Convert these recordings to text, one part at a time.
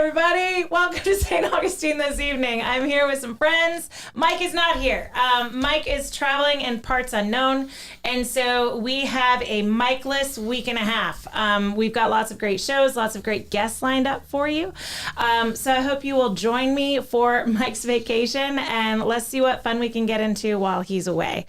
everybody. Welcome to St. Augustine this evening. I'm here with some friends. Mike is not here. Mike is traveling in parts unknown, and so we have a Mike-less week and a half. We've got lots of great shows, lots of great guests lined up for you. So I hope you will join me for Mike's vacation, and let's see what fun we can get into while he's away.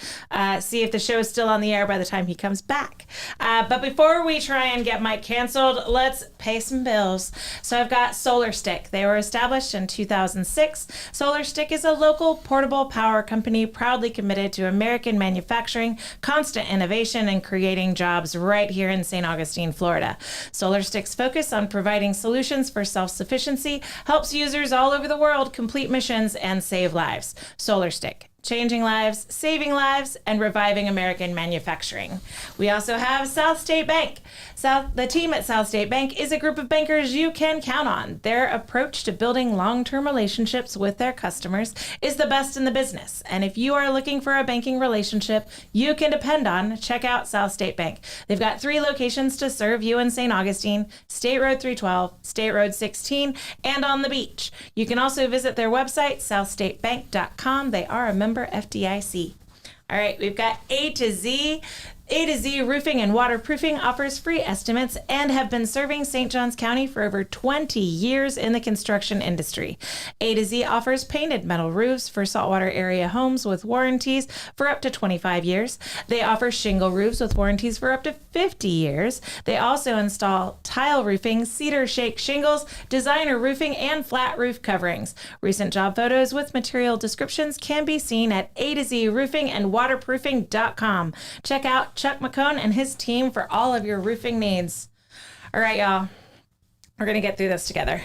See if the show is still on the air by the time he comes back. But before we try and get Mike canceled, let's pay some bills. So I've got SolarStick. They were established in 2006. SolarStick is a local portable power company proudly committed to American manufacturing, constant innovation, and creating jobs right here in St. Augustine, Florida. SolarStick's focus on providing solutions for self-sufficiency helps users all over the world complete missions and save lives. SolarStick. Changing lives, saving lives, and reviving American manufacturing. We also have South State Bank. The team at South State Bank is a group of bankers you can count on. Their approach to building long-term relationships with their customers is the best in the business. And if you are looking for a banking relationship you can depend on, check out South State Bank. They've got 3 locations to serve you in St. Augustine: State Road 312, State Road 16, and on the beach. You can also visit their website, southstatebank.com. They are a member FDIC. All right, we've got A to Z. A to Z Roofing and Waterproofing offers free estimates and have been serving St. Johns County for over 20 years in the construction industry. A to Z offers painted metal roofs for saltwater area homes with warranties for up to 25 years. They offer shingle roofs with warranties for up to 50 years. They also install tile roofing, cedar shake shingles, designer roofing, and flat roof coverings. Recent job photos with material descriptions can be seen at A to Z Roofing and Waterproofing.com. Check out Chuck McCone and his team for all of your roofing needs. All right, y'all. We're going to get through this together.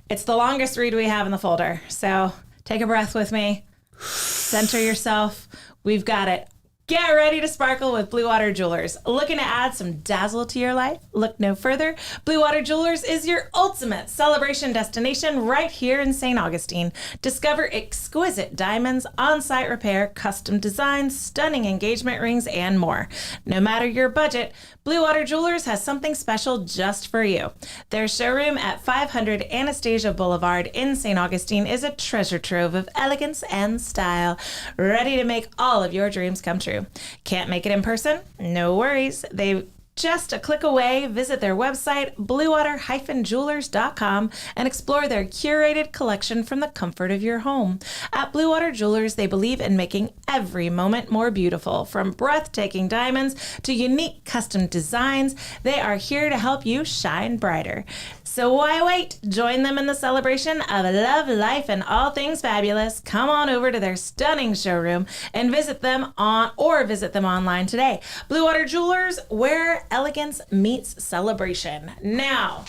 It's the longest read we have in the folder, so take a breath with me. Center yourself. We've got it. Get ready to sparkle with Blue Water Jewelers. Looking to add some dazzle to your life? Look no further. Blue Water Jewelers is your ultimate celebration destination right here in St. Augustine. Discover exquisite diamonds, on-site repair, custom designs, stunning engagement rings, and more. No matter your budget, Blue Water Jewelers has something special just for you. Their showroom at 500 Anastasia Boulevard in St. Augustine is a treasure trove of elegance and style, ready to make all of your dreams come true. Can't make it in person? No worries. They just a click away. Visit their website, bluewater-jewelers.com, and explore their curated collection from the comfort of your home. At Blue Water Jewelers, they believe in making every moment more beautiful. From breathtaking diamonds to unique custom designs, they are here to help you shine brighter. So why wait? Join them in the celebration of love, life, and all things fabulous. Come on over to their stunning showroom and visit them online today. Blue Water Jewelers, where elegance meets celebration. Now,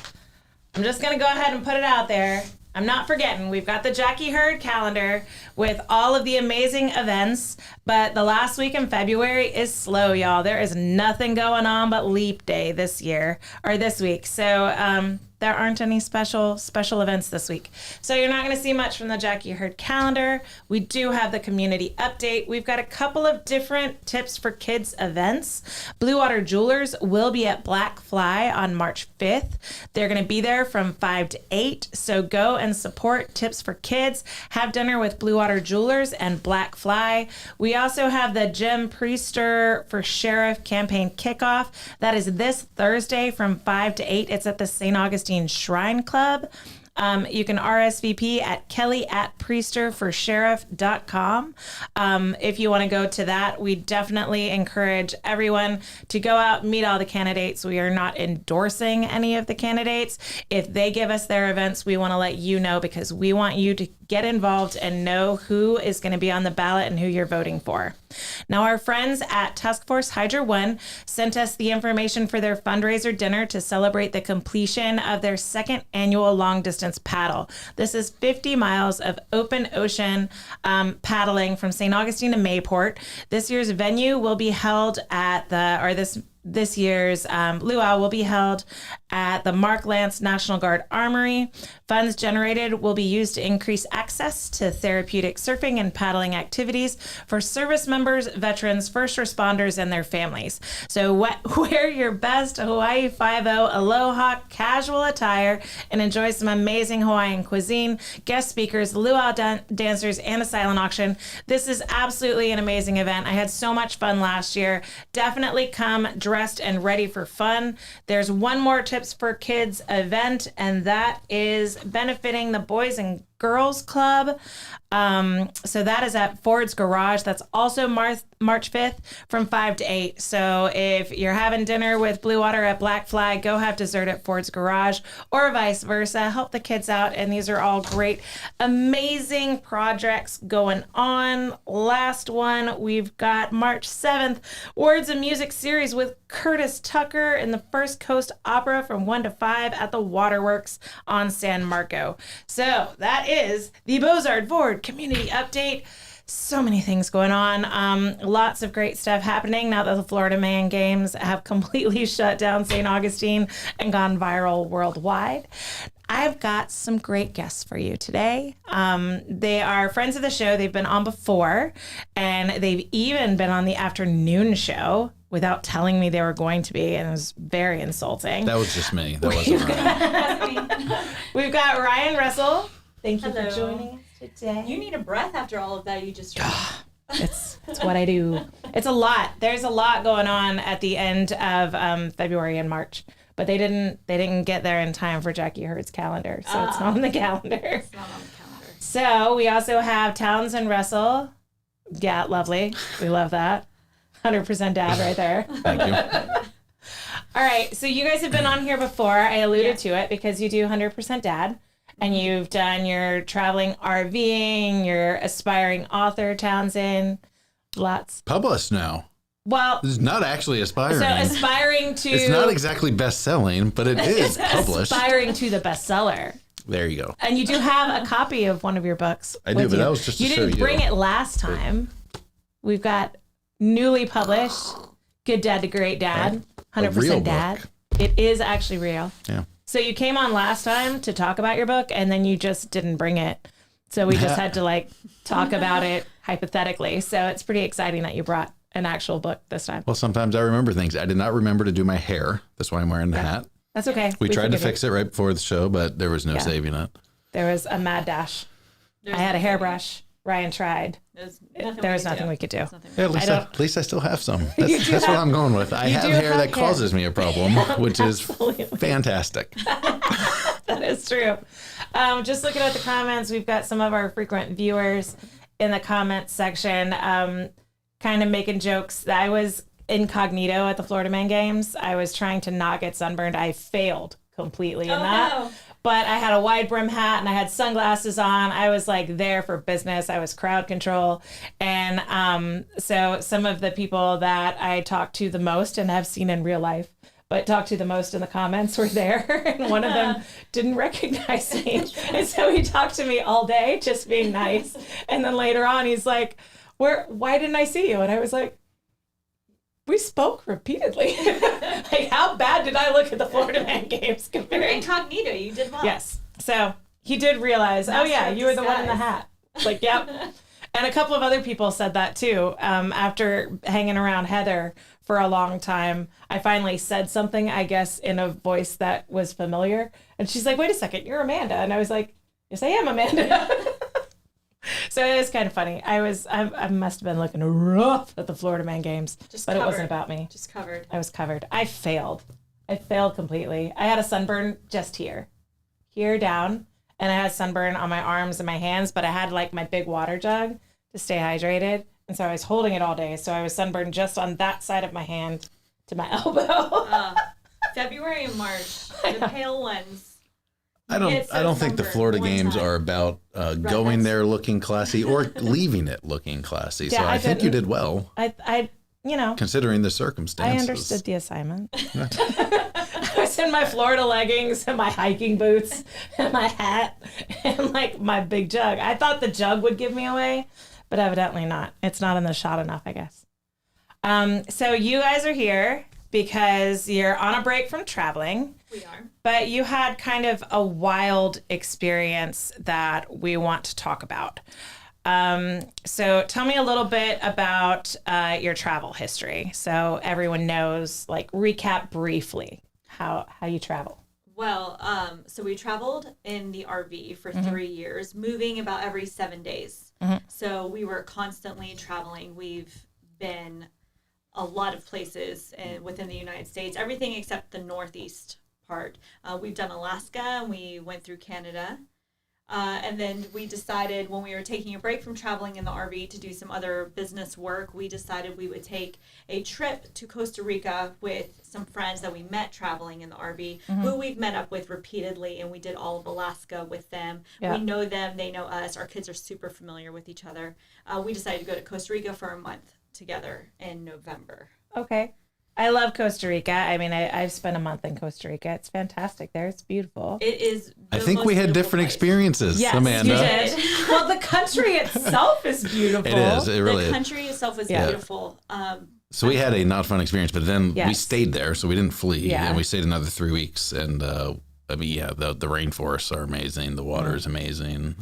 I'm just going to go ahead and put it out there. I'm not forgetting, we've got the Jackie Hurd calendar with all of the amazing events, but the last week in February is slow, y'all. There is nothing going on but Leap Day this week. So, there aren't any special events this week. So you're not going to see much from the Jackie Hurd calendar. We do have the community update. We've got a couple of different tips for kids events. Blue Water Jewelers will be at Black Fly on March 5th. They're going to be there from 5 to 8. So go and support Tips for Kids. Have dinner with Blue Water Jewelers and Black Fly. We also have the Jim Priester for Sheriff campaign kickoff. That is this Thursday from 5 to 8. It's at the St. Augustine Shrine Club. You can RSVP at kelly@priesterforsheriff.com. If you want to go to that, we definitely encourage everyone to go out and meet all the candidates. We are not endorsing any of the candidates. If they give us their events, we want to let you know because we want you to get involved and know who is going to be on the ballot and who you're voting for. Now, our friends at Task Force Hydra 1 sent us the information for their fundraiser dinner to celebrate the completion of their second annual long distance paddle. This is 50 miles of open ocean paddling from St. Augustine to Mayport. This year's venue will be held at this this year's luau will be held at the Mark Lance National Guard Armory. Funds generated will be used to increase access to therapeutic surfing and paddling activities for service members, veterans, first responders, and their families. So wear your best Hawaii Five-O Aloha casual attire and enjoy some amazing Hawaiian cuisine, guest speakers, luau dancers, and a silent auction. This is absolutely an amazing event. I had so much fun last year. Definitely come dressed and ready for fun. There's one more Tips for Kids event, and that is benefiting the Boys and Girls Club. So that is at Ford's Garage. That's also March 5th from 5 to 8. So if you're having dinner with Blue Water at Black Flag, go have dessert at Ford's Garage or vice versa. Help the kids out. And these are all great, amazing projects going on. Last one, we've got March 7th, Words and Music series with Curtis Tucker in the First Coast Opera from 1 to 5 at the Waterworks on San Marco. So that is the Beaux-Arts Ford Community Update. So many things going on. Lots of great stuff happening now that the Florida Man Games have completely shut down St. Augustine and gone viral worldwide. I've got some great guests for you today. They are friends of the show. They've been on before, and they've even been on the afternoon show without telling me they were going to be, and it was very insulting. That was just me. That wasn't right. We've got Ryan Russell. Thank you for joining us today. You need a breath after all of that you just drank. It's what I do. It's a lot. There's a lot going on at the end of February and March, but they didn't get there in time for Jackie Hurd's calendar, so it's not on the calendar. It's not on the calendar. So we also have Townsend and Russell. Yeah, lovely. We love that. 100% dad right there. Thank you. All right, so you guys have been on here before. I alluded to it because you do 100% dad. And you've done your traveling RVing, your aspiring author, Townsend. Lots. Published now. Well, It's not actually aspiring. so aspiring to... It's not exactly best-selling, but it is published. Aspiring to the bestseller. There you go. And you do have a copy of one of your books. I do, but that was just to you show didn't you. bring it last time. We've got newly published Good Dad to Great Dad, Right. 100% A real dad. book. It is actually real. Yeah. So you came on last time to talk about your book, and then you just didn't bring it. So we just had to talk about it hypothetically. So it's pretty exciting that you brought an actual book this time. Well, sometimes I remember things. I did not remember to do my hair. That's why I'm wearing the hat. That's okay. We tried to fix it right before the show, but there was no saving it. There was a mad dash. I had a hairbrush. Ryan tried. There was nothing we could do. Yeah, at least I still have some. That's what I'm going with. I have hair that causes me a problem, which is fantastic. That is true. Just looking at the comments, we've got some of our frequent viewers in the comments section kind of making jokes. I was incognito at the Florida Man Games. I was trying to not get sunburned. I failed completely in that. No. But I had a wide brim hat and I had sunglasses on. I was there for business. I was crowd control. And so some of the people that I talked to the most and have seen in real life, but talked to the most in the comments were there. And one of them didn't recognize me. And so he talked to me all day, just being nice. And then later on, he's like, why didn't I see you? And I was like, we spoke repeatedly. How bad did I look at the Florida Man Games? You're incognito. You did well. Yes. So he did realize, you were the one in the hat. Yep. And a couple of other people said that too. After hanging around Heather for a long time, I finally said something, I guess, in a voice that was familiar. And she's like, wait a second, you're Amanda. And I was like, yes, I am Amanda. So it was kind of funny. I must have been looking rough at the Florida Man Games, but it wasn't about me. Just covered. I was covered. I failed completely. I had a sunburn just here down, and I had sunburn on my arms and my hands, but I had my big water jug to stay hydrated, and so I was holding it all day. So I was sunburned just on that side of my hand to my elbow. February and March, the pale ones. I don't think the Florida Games are about going there looking classy or leaving it looking classy. Yeah, so I think you did well. I considering the circumstances. I understood the assignment. I was in my Florida leggings and my hiking boots and my hat and my big jug. I thought the jug would give me away, but evidently not. It's not in the shot enough, I guess. So you guys are here because you're on a break from traveling. We are. But you had kind of a wild experience that we want to talk about. So tell me a little bit about your travel history, so everyone knows. Like, recap briefly how you travel. Well, so we traveled in the RV for 3 years, moving about every 7 days. So we were constantly traveling. We've been a lot of places within the United States, everything except the Northeast part. We've done Alaska, and we went through Canada. And then we decided, when we were taking a break from traveling in the RV to do some other business work, we decided we would take a trip to Costa Rica with some friends that we met traveling in the RV, who we've met up with repeatedly, and we did all of Alaska with them. Yeah. We know them, they know us. Our kids are super familiar with each other. We decided to go to Costa Rica for a month together in November. Okay. I love Costa Rica. I mean, I've spent a month in Costa Rica. It's fantastic there. It's beautiful. It is. I think we had different experiences, yes, Amanda. You did. Well, the country itself is beautiful. It is. It really is. The country itself is beautiful. So we had a not fun experience, but then we stayed there, so we didn't flee, and we stayed another 3 weeks. And the rainforests are amazing. The water is amazing.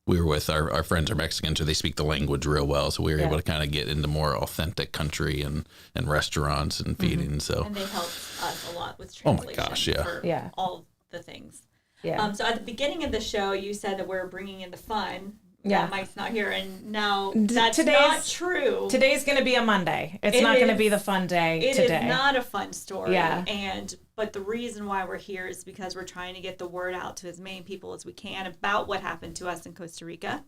We were with our friends are Mexican, so they speak the language real well. So we were able to kind of get into more authentic country and restaurants and feeding. So and they helped us a lot with translation. Oh my gosh, for all the things. Yeah. So at the beginning of the show, you said that we're bringing in the fun. Yeah. Mike's not here, and now that's not true. Today's going to be a Monday. It's not going to be the fun day today. It is not a fun story. Yeah. But the reason why we're here is because we're trying to get the word out to as many people as we can about what happened to us in Costa Rica.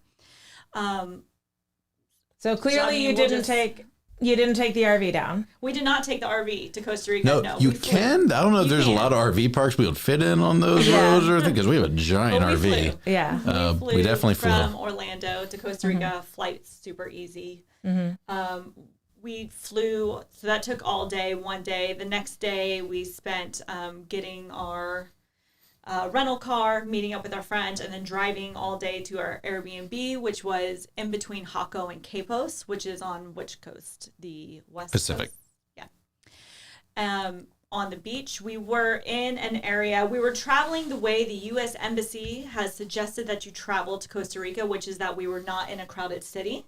So clearly you didn't take the RV down. We did not take the RV to Costa Rica. No, you can. I don't know if there's a lot of RV parks we would fit in on those roads or anything, because we have a giant RV. Flew. Yeah. We definitely flew. From Orlando to Costa Rica, flight's super easy. We flew, so that took all day, one day. The next day we spent getting our rental car, meeting up with our friends, and then driving all day to our Airbnb, which was in between Jaco and Capos, which is on which coast? The West Pacific. Coast? Yeah. On the beach, we were in an area, we were traveling the way the U.S. Embassy has suggested that you travel to Costa Rica, which is that we were not in a crowded city.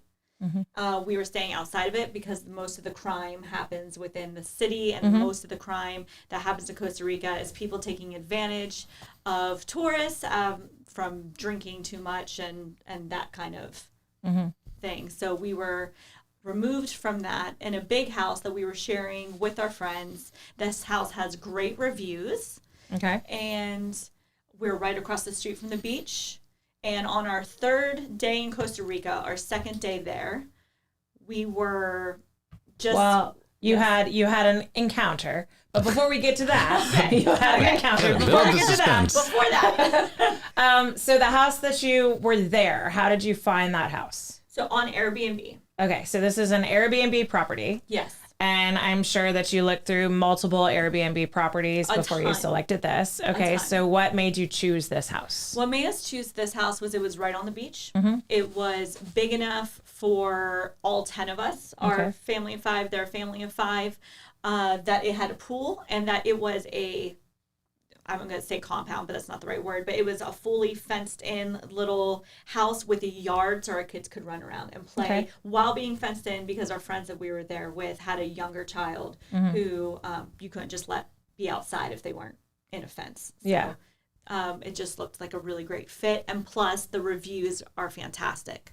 We were staying outside of it because most of the crime happens within the city, and most of the crime that happens in Costa Rica is people taking advantage of tourists from drinking too much and that kind of thing. So we were removed from that in a big house that we were sharing with our friends. This house has great reviews. Okay. And we're right across the street from the beach. And on our third day in Costa Rica, our second day there, we were just... Well, you had an encounter. But before we get to that, you had an encounter. Before we get to that, so the house that you were there, how did you find that house? So on Airbnb. Okay, so this is an Airbnb property. Yes. And I'm sure that you looked through multiple Airbnb properties before you selected this. Okay, so what made you choose this house? What made us choose this house was it was right on the beach. It was big enough for all 10 of us, our family of 5, their family of 5, that it had a pool, and that it was I'm going to say compound, but that's not the right word, but it was a fully fenced in little house with a yard so our kids could run around and play while being fenced in, because our friends that we were there with had a younger child who you couldn't just let be outside if they weren't in a fence. So, it just looked like a really great fit. And plus the reviews are fantastic.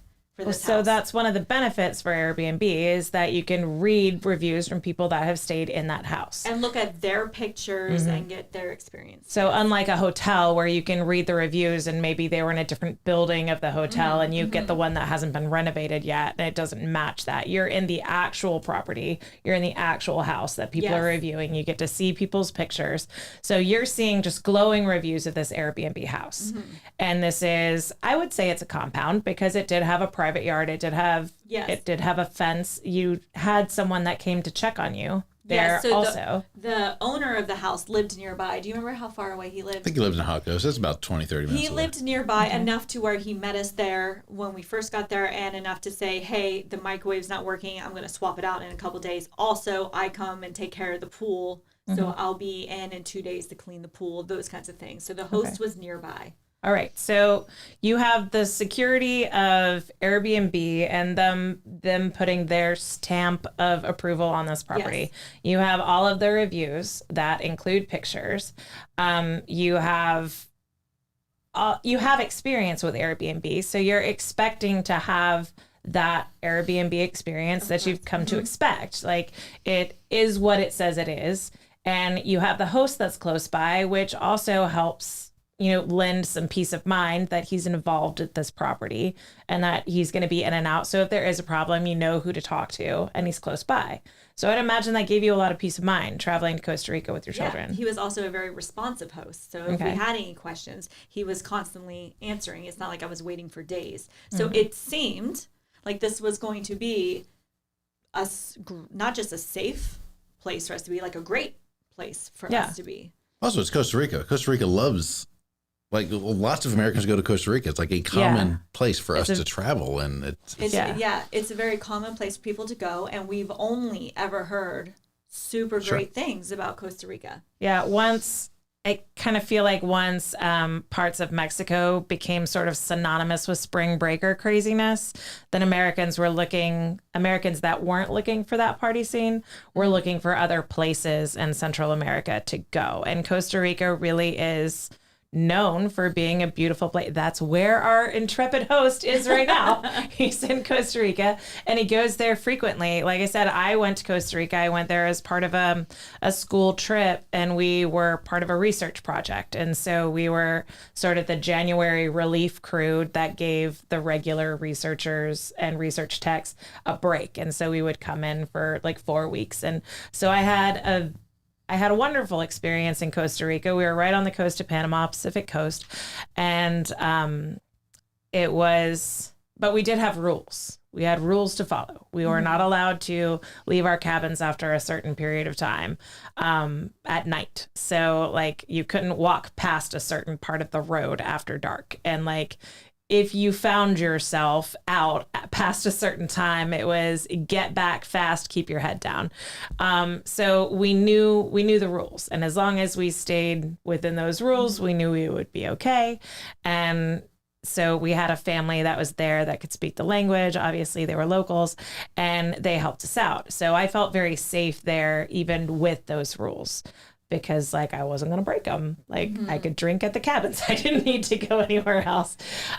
So that's one of the benefits for Airbnb is that you can read reviews from people that have stayed in that house. And look at their pictures and get their experience. So unlike a hotel where you can read the reviews and maybe they were in a different building of the hotel and you get the one that hasn't been renovated yet and it doesn't match that. You're in the actual property. You're in the actual house that people are reviewing. You get to see people's pictures. So you're seeing just glowing reviews of this Airbnb house. And this is, I would say it's a compound because it did have a private yard. It did have a fence. You had someone that came to check on you. there also. The owner of the house lived nearby. Do you remember how far away he lived? I think he lived in Hot Coast. That's about 20, 30 minutes He away. lived nearby enough to where he met us there when we first got there, and enough to say, hey, the microwave's not working. I'm going to swap it out in a couple days. Also, I come and take care of the pool, so I'll be in 2 days to clean the pool, those kinds of things. So the host was nearby. All right. So you have the security of Airbnb and them putting their stamp of approval on this property. Yes. You have all of the reviews that include pictures. You have experience with Airbnb, so you're expecting to have that Airbnb experience that you've come to expect. Like, it is what it says it is. And you have the host that's close by, which also helps, lend some peace of mind that he's involved at this property and that he's going to be in and out. So if there is a problem, you know who to talk to and he's close by. So I'd imagine that gave you a lot of peace of mind traveling to Costa Rica with your children. He was also a very responsive host. So if we had any questions, he was constantly answering. It's not like I was waiting for days. So it seemed like this was going to be not just a safe place for us to be, like a great place for us to be. Also, it's Costa Rica. Costa Rica loves, lots of Americans go to Costa Rica. It's like a common place for us to travel, and it's a very common place for people to go, and we've only ever heard super great things about Costa Rica. Yeah, I kind of feel like once parts of Mexico became sort of synonymous with spring breaker craziness, then Americans that weren't looking for that party scene were looking for other places in Central America to go. And Costa Rica really is known for being a beautiful place. That's where our intrepid host is right now. He's in Costa Rica and he goes there frequently. Like I said, I went to Costa Rica. I went there as part of a school trip, and we were part of a research project. And so we were sort of the January relief crew that gave the regular researchers and research techs a break. And so we would come in for like 4 weeks. And so I had a wonderful experience in Costa Rica. We were right on the coast of Panama, Pacific coast. And but we did have rules. We had rules to follow. We were not allowed to leave our cabins after a certain period of time at night. So you couldn't walk past a certain part of the road after dark. And if you found yourself out past a certain time, it was get back fast, keep your head down. So we knew the rules. And as long as we stayed within those rules, we knew we would be okay. And so we had a family that was there that could speak the language. Obviously, they were locals, and they helped us out. So I felt very safe there, even with those rules, because I wasn't going to break them. I could drink at the cabins. I didn't need to go anywhere else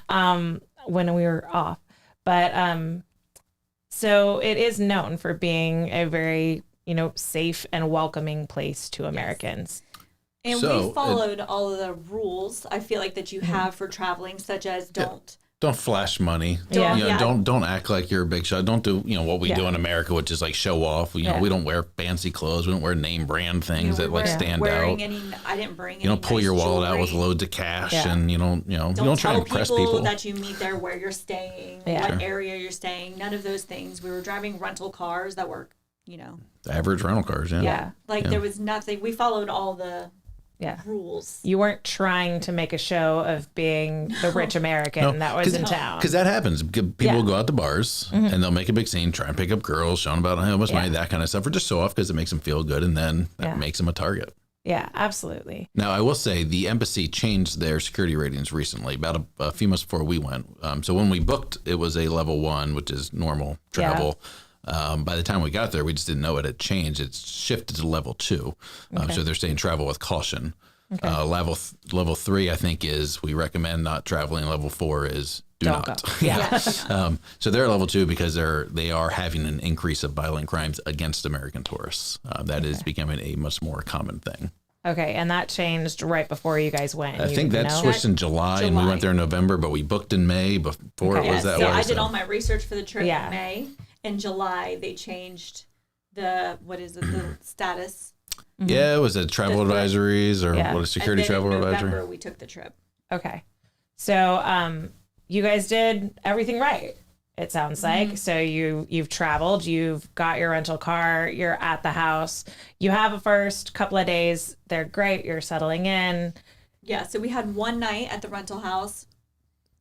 when we were off. But so it is known for being a very, safe and welcoming place to Americans. And we followed all of the rules, I feel like, that you have for traveling, such as don't flash money. Don't act like you're a big shot. Don't do what we do in America, which is show off. We don't wear fancy clothes. We don't wear name brand things that stand out. I didn't bring. You don't pull your wallet out with loads of cash, and you don't try to impress people that you meet there where you're staying, what area you're staying. None of those things. We were driving rental cars that were the average rental cars. There was nothing. We followed all the rules. You weren't trying to make a show of being the rich American that was in town. Because that happens. People go out to bars and they'll make a big scene, try and pick up girls, show them about how much money, that kind of stuff, or just show off because it makes them feel good, and then that makes them a target. Yeah, absolutely. Now, I will say the embassy changed their security ratings recently, about a few months before we went. So when we booked, it was a level 1, which is normal travel. By the time we got there, we just didn't know it had changed. It's shifted to level 2. So they're saying travel with caution. Level 3, I think, is we recommend not traveling. Level 4 is do Don't not. Go. So they're level 2 because they are having an increase of violent crimes against American tourists. That is becoming a much more common thing. Okay, and that changed right before you guys went. I think that switched in July, and we went there in November, but we booked in May before it was that way. I did all my research for the trip in May. In July, they changed the status. Yeah, it was a travel advisories or what a security travel advisory. In November, we took the trip. Okay. So you guys did everything right. it sounds like. So you've traveled, you've got your rental car, you're at the house. You have a first couple of days. They're great. You're settling in. Yeah, so we had one night at the rental house.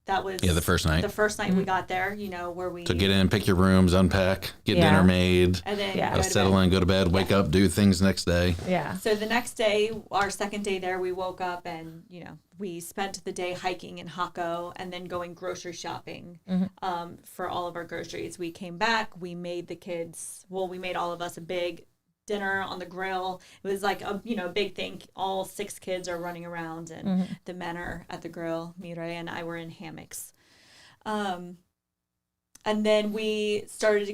That was the first night. The first night we got there, where we... So get in, pick your rooms, unpack, get dinner made, and then settle in, go to bed, wake up, do things next day. Yeah. So the next day, our second day there, we woke up and, we spent the day hiking in Hakko and then going grocery shopping for all of our groceries. We came back, we made we made all of us a big dinner on the grill. It was like a big thing. All 6 kids are running around and the men are at the grill. Mireille and I were in hammocks. And then they started to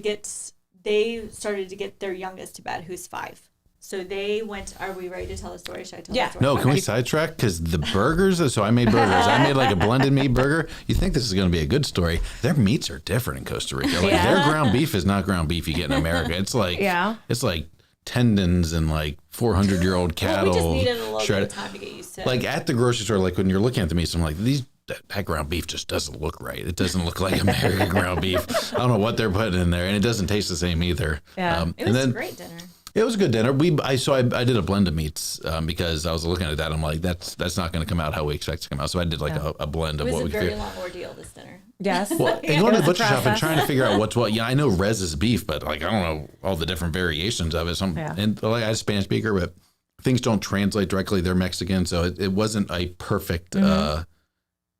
get their youngest to bed, who's 5. So they went. Are we ready to tell the story? Should I tell the story? No, can we sidetrack? Because the burgers, so I made burgers. I made like a blended meat burger. You think this is going to be a good story. Their meats are different in Costa Rica. Like their ground beef is not ground beef you get in America. It's like, it's like tendons and like 400-year-old cattle. We just needed a little bit of time to get used to it. Like at the grocery store, like when you're looking at the meats, I'm like, that ground beef just doesn't look right. It doesn't look like American ground beef. I don't know what they're putting in there, and it doesn't taste the same either. Yeah, it was a great dinner. It was a good dinner. I did a blend of meats because I was looking at that. I'm like, that's not going to come out how we expect it to come out. So I did like a blend of what we could. It was a very long ordeal, this dinner. Yes. Well, and going to the butcher shop and trying to figure out what's what. Yeah, I know res is beef, but like I don't know all the different variations of it. And like I was a Spanish speaker, but things don't translate directly. They're Mexican, so it wasn't a perfect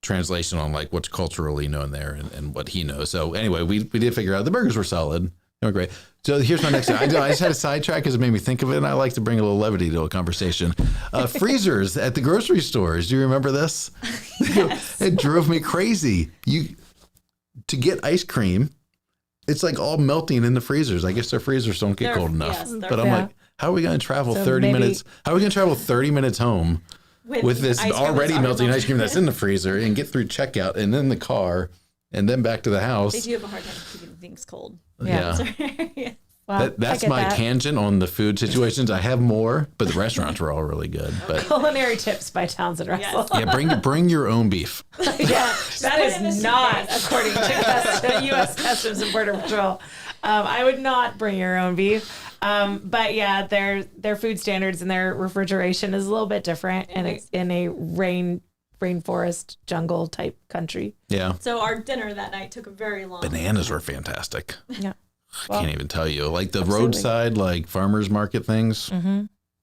translation on like what's culturally known there and what he knows. So anyway, we did figure out the burgers were solid. They were great. So here's my next thing. I just had a sidetrack because it made me think of it, and I like to bring a little levity to a conversation. Freezers at the grocery stores. Do you remember this? Yes. It drove me crazy. To get ice cream, it's like all melting in the freezers. I guess their freezers don't get cold enough. Yes, but I'm like, how are we going to travel 30 minutes? How are we going to travel 30 minutes home with this already melting ice cream that's in the freezer and get through checkout and then the car and then back to the house? They do have a hard time keeping things cold. Yeah. Well, that's my tangent on the food situations. I have more, but the restaurants were all really good. But culinary tips by Townsend and Russell. Yes. Yeah, bring your own beef. That is not according to U.S. Customs and Border Patrol. I would not bring your own beef. But yeah, their food standards and their refrigeration is a little bit different in a rainforest jungle type country. Yeah. So our dinner that night took a very long. Bananas were fantastic. Yeah. I can't even tell you. Like the roadside, like farmers market things,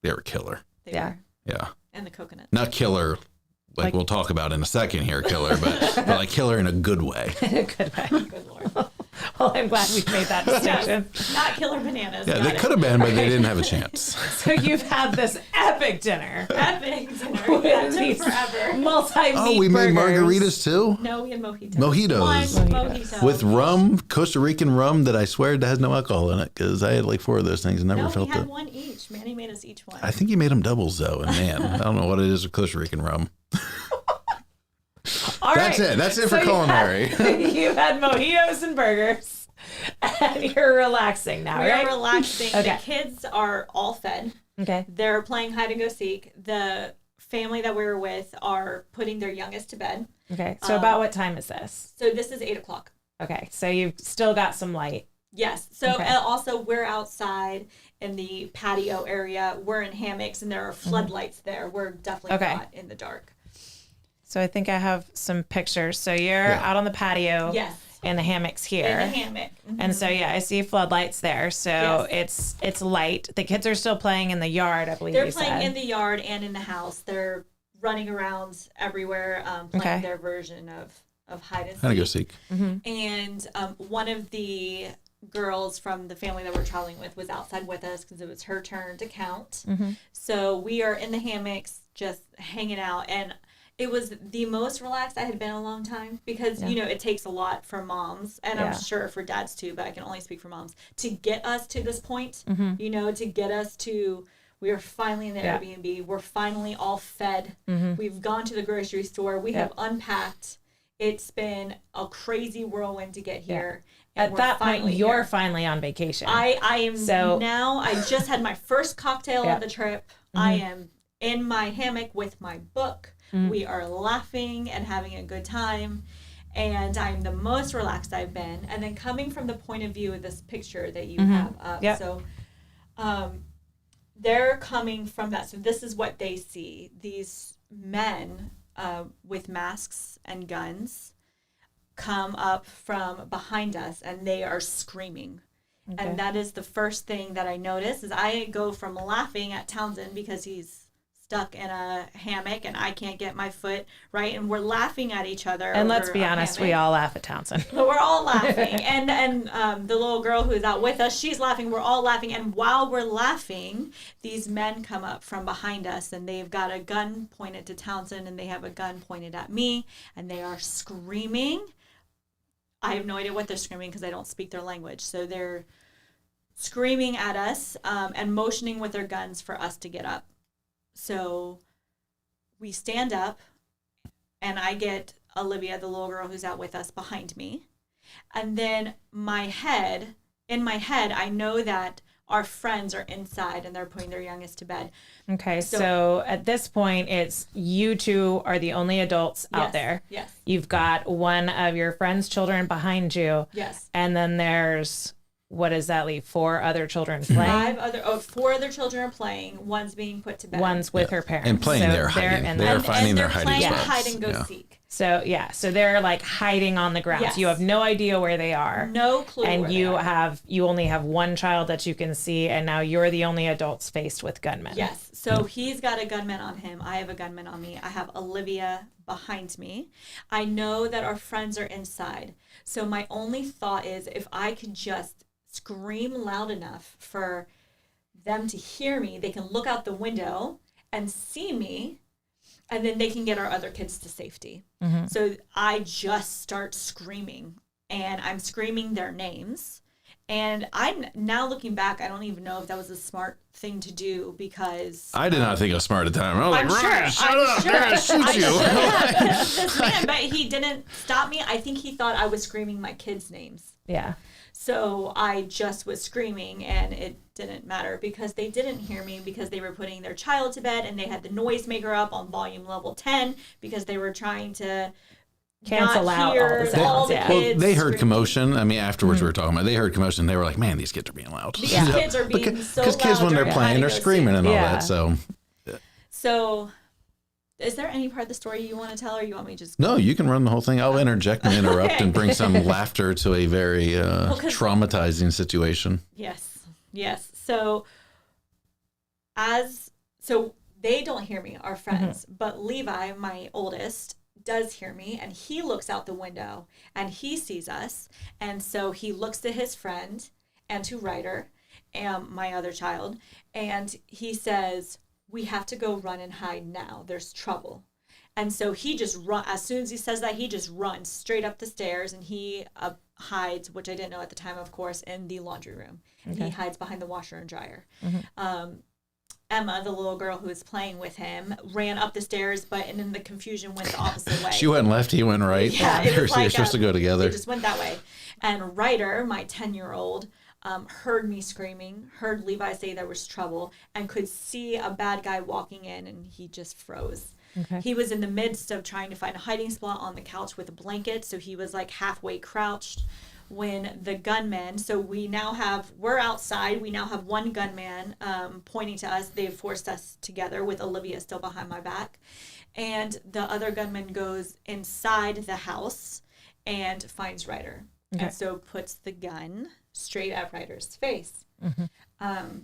they were killer. Yeah. Yeah. And the coconut. Not killer, like we'll talk about in a second here, killer, but like killer in a good way. In a good way. Good Lord. Well, I'm glad we've made that distinction. Not killer bananas. Yeah, they could have been, but they didn't have a chance. So you've had this epic dinner. Epic dinner. Yeah, it took forever. Multi-meat we made burgers. margaritas too? No, we had mojitos. Mojitos. With rum, Costa Rican rum that I swear has no alcohol in it because I had like 4 of those things and never felt it. We had one each. Manny made us each one. I think he made them doubles though, and man, I don't know what it is with Costa Rican rum. All That's right. it. That's it for culinary. You had mojitos and burgers, and you're relaxing now, right? We're relaxing. Okay. The kids are all fed. Okay. They're playing hide and go seek. The family that we were with are putting their youngest to bed. Okay. So about what time is this? So this is 8:00. Okay. So you've still got some light. Yes. So also we're outside in the patio area. We're in hammocks and there are floodlights there. We're definitely not in the dark. So I think I have some pictures. So you're out on the patio. Yes. And the hammocks here. In the hammock. Mm-hmm. And so I see floodlights there. So it's light. The kids are still playing in the yard, I believe They're playing in the yard and in the house. They're running around everywhere, playing their version of hide and seek. Hide and go seek. Mm-hmm. And one of the girls from the family that we're traveling with was outside with us because it was her turn to count. Mm-hmm. So we are in the hammocks just hanging out, and it was the most relaxed I had been in a long time because, it takes a lot for moms, and I'm sure for dads too, but I can only speak for moms, to get us to this point, to get us to, we are finally in the Airbnb. We're finally all fed. Mm-hmm. We've gone to the grocery store. We have unpacked. It's been a crazy whirlwind to get here. At that point, you're finally on vacation. I am now. I just had my first cocktail of the trip. Mm-hmm. I am in my hammock with my book. Mm-hmm. We are laughing and having a good time. And I'm the most relaxed I've been. And then coming from the point of view of this picture that you have up. Yep. So they're coming from that. So this is what they see. These men with masks and guns come up from behind us, and they are screaming. Okay. And that is the first thing that I notice is I go from laughing at Townsend because he's stuck in a hammock and I can't get my foot right, and we're laughing at each other. And let's be honest, we all laugh at Townsend. We're all laughing, and the little girl who's out with us, she's laughing. We're all laughing, and while we're laughing, these men come up from behind us, and they've got a gun pointed to Townsend, and they have a gun pointed at me, and they are screaming. I have no idea what they're screaming because I don't speak their language, so they're screaming at us and motioning with their guns for us to get up. So we stand up, and I get Olivia, the little girl who's out with us, behind me. And then in my head, I know that our friends are inside and they're putting their youngest to bed. Okay, so at this point, it's you two are the only adults out there. Yes. You've got one of your friend's children behind you. Yes. And then there's, what does that leave? 4 other children playing? 4 other children are playing. One's being put to bed. One's with her parents. And playing their hiding. They're finding their hiding spots. Hide and go seek. So they're like hiding on the ground. Yes. So you have no idea where they are. No clue. And you only have one child that you can see, and now you're the only adults faced with gunmen. Yes. So he's got a gunman on him. I have a gunman on me. I have Olivia behind me. I know that our friends are inside. So my only thought is if I could just scream loud enough for them to hear me, they can look out the window and see me, and then they can get our other kids to safety. Mm-hmm. So I just start screaming, and I'm screaming their names. And I'm now looking back, I don't even know if that was a smart thing to do because I did not think it was smart at the time. I was I'm like, sure, shut up, sure. they're gonna shoot you. This man, but he didn't stop me. I think he thought I was screaming my kids' names. Yeah. So I just was screaming, and it didn't matter because they didn't hear me because they were putting their child to bed, and they had the noisemaker up on volume level 10 because they were trying to cancel out all the sounds. Well, they heard commotion. I mean, afterwards we were talking about. They heard commotion. They were like, "Man, these kids are being loud." These kids are being so loud. Because kids, when they're playing, they're screaming and all that. So, is there any part of the story you want to tell, or you want me to just? No, you can run the whole thing. I'll interject and interrupt and bring some laughter to a very traumatizing situation. Yes. So they don't hear me, our friends, but Levi, my oldest, does hear me, and he looks out the window and he sees us, and so he looks to his friend and to Ryder and my other child, and he says, "We have to go run and hide now. There's trouble." And so he just as soon as he says that, he just runs straight up the stairs, and he hides, which I didn't know at the time, of course, in the laundry room. Okay. He hides behind the washer and dryer. Mm-hmm. Emma, the little girl who was playing with him, ran up the stairs, but in the confusion went the opposite way. She went left, he went right. Yeah, They're supposed to go together. They just went that way. And Ryder, my 10-year-old, heard me screaming, heard Levi say there was trouble, and could see a bad guy walking in, and he just froze. Okay. He was in the midst of trying to find a hiding spot on the couch with a blanket, so he was like halfway crouched when the gunman, so we're outside, we now have one gunman pointing to us. They've forced us together with Olivia still behind my back. And the other gunman goes inside the house and finds Ryder. Okay. And so puts the gun straight at Ryder's face. Mm-hmm.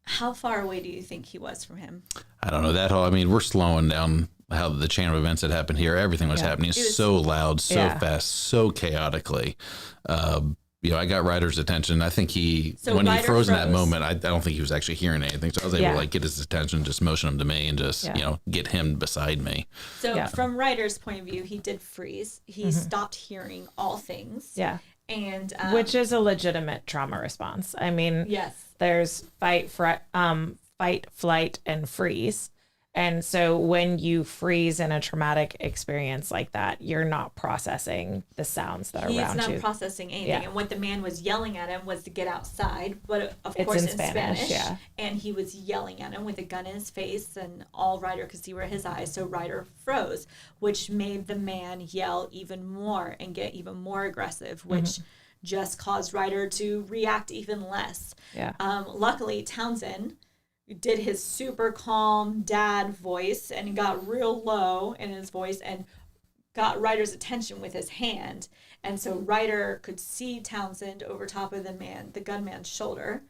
How far away do you think he was from him? I don't know. We're slowing down how the chain of events that happened here. Everything was happening so loud, so fast, so chaotically. I got Ryder's attention. I think when he froze in that moment, I don't think he was actually hearing anything. So I was able to get his attention, just motion him to me and just, get him beside me. So from Ryder's point of view, he did freeze. He stopped hearing all things. Yeah. And which is a legitimate trauma response. I mean, there's fight, flight, and freeze. And so when you freeze in a traumatic experience like that, you're not processing the sounds that are around you. He's not processing anything. Yeah. And what the man was yelling at him was to get outside, but of It's course in in Spanish, yeah. And he was yelling at him with a gun in his face, and all Ryder could see were his eyes. So Ryder froze, which made the man yell even more and get even more aggressive, which just caused Ryder to react even less. Yeah. Luckily, Townsend did his super calm dad voice and got real low in his voice and got Ryder's attention with his hand. And so Ryder could see Townsend over top of the gunman's shoulder.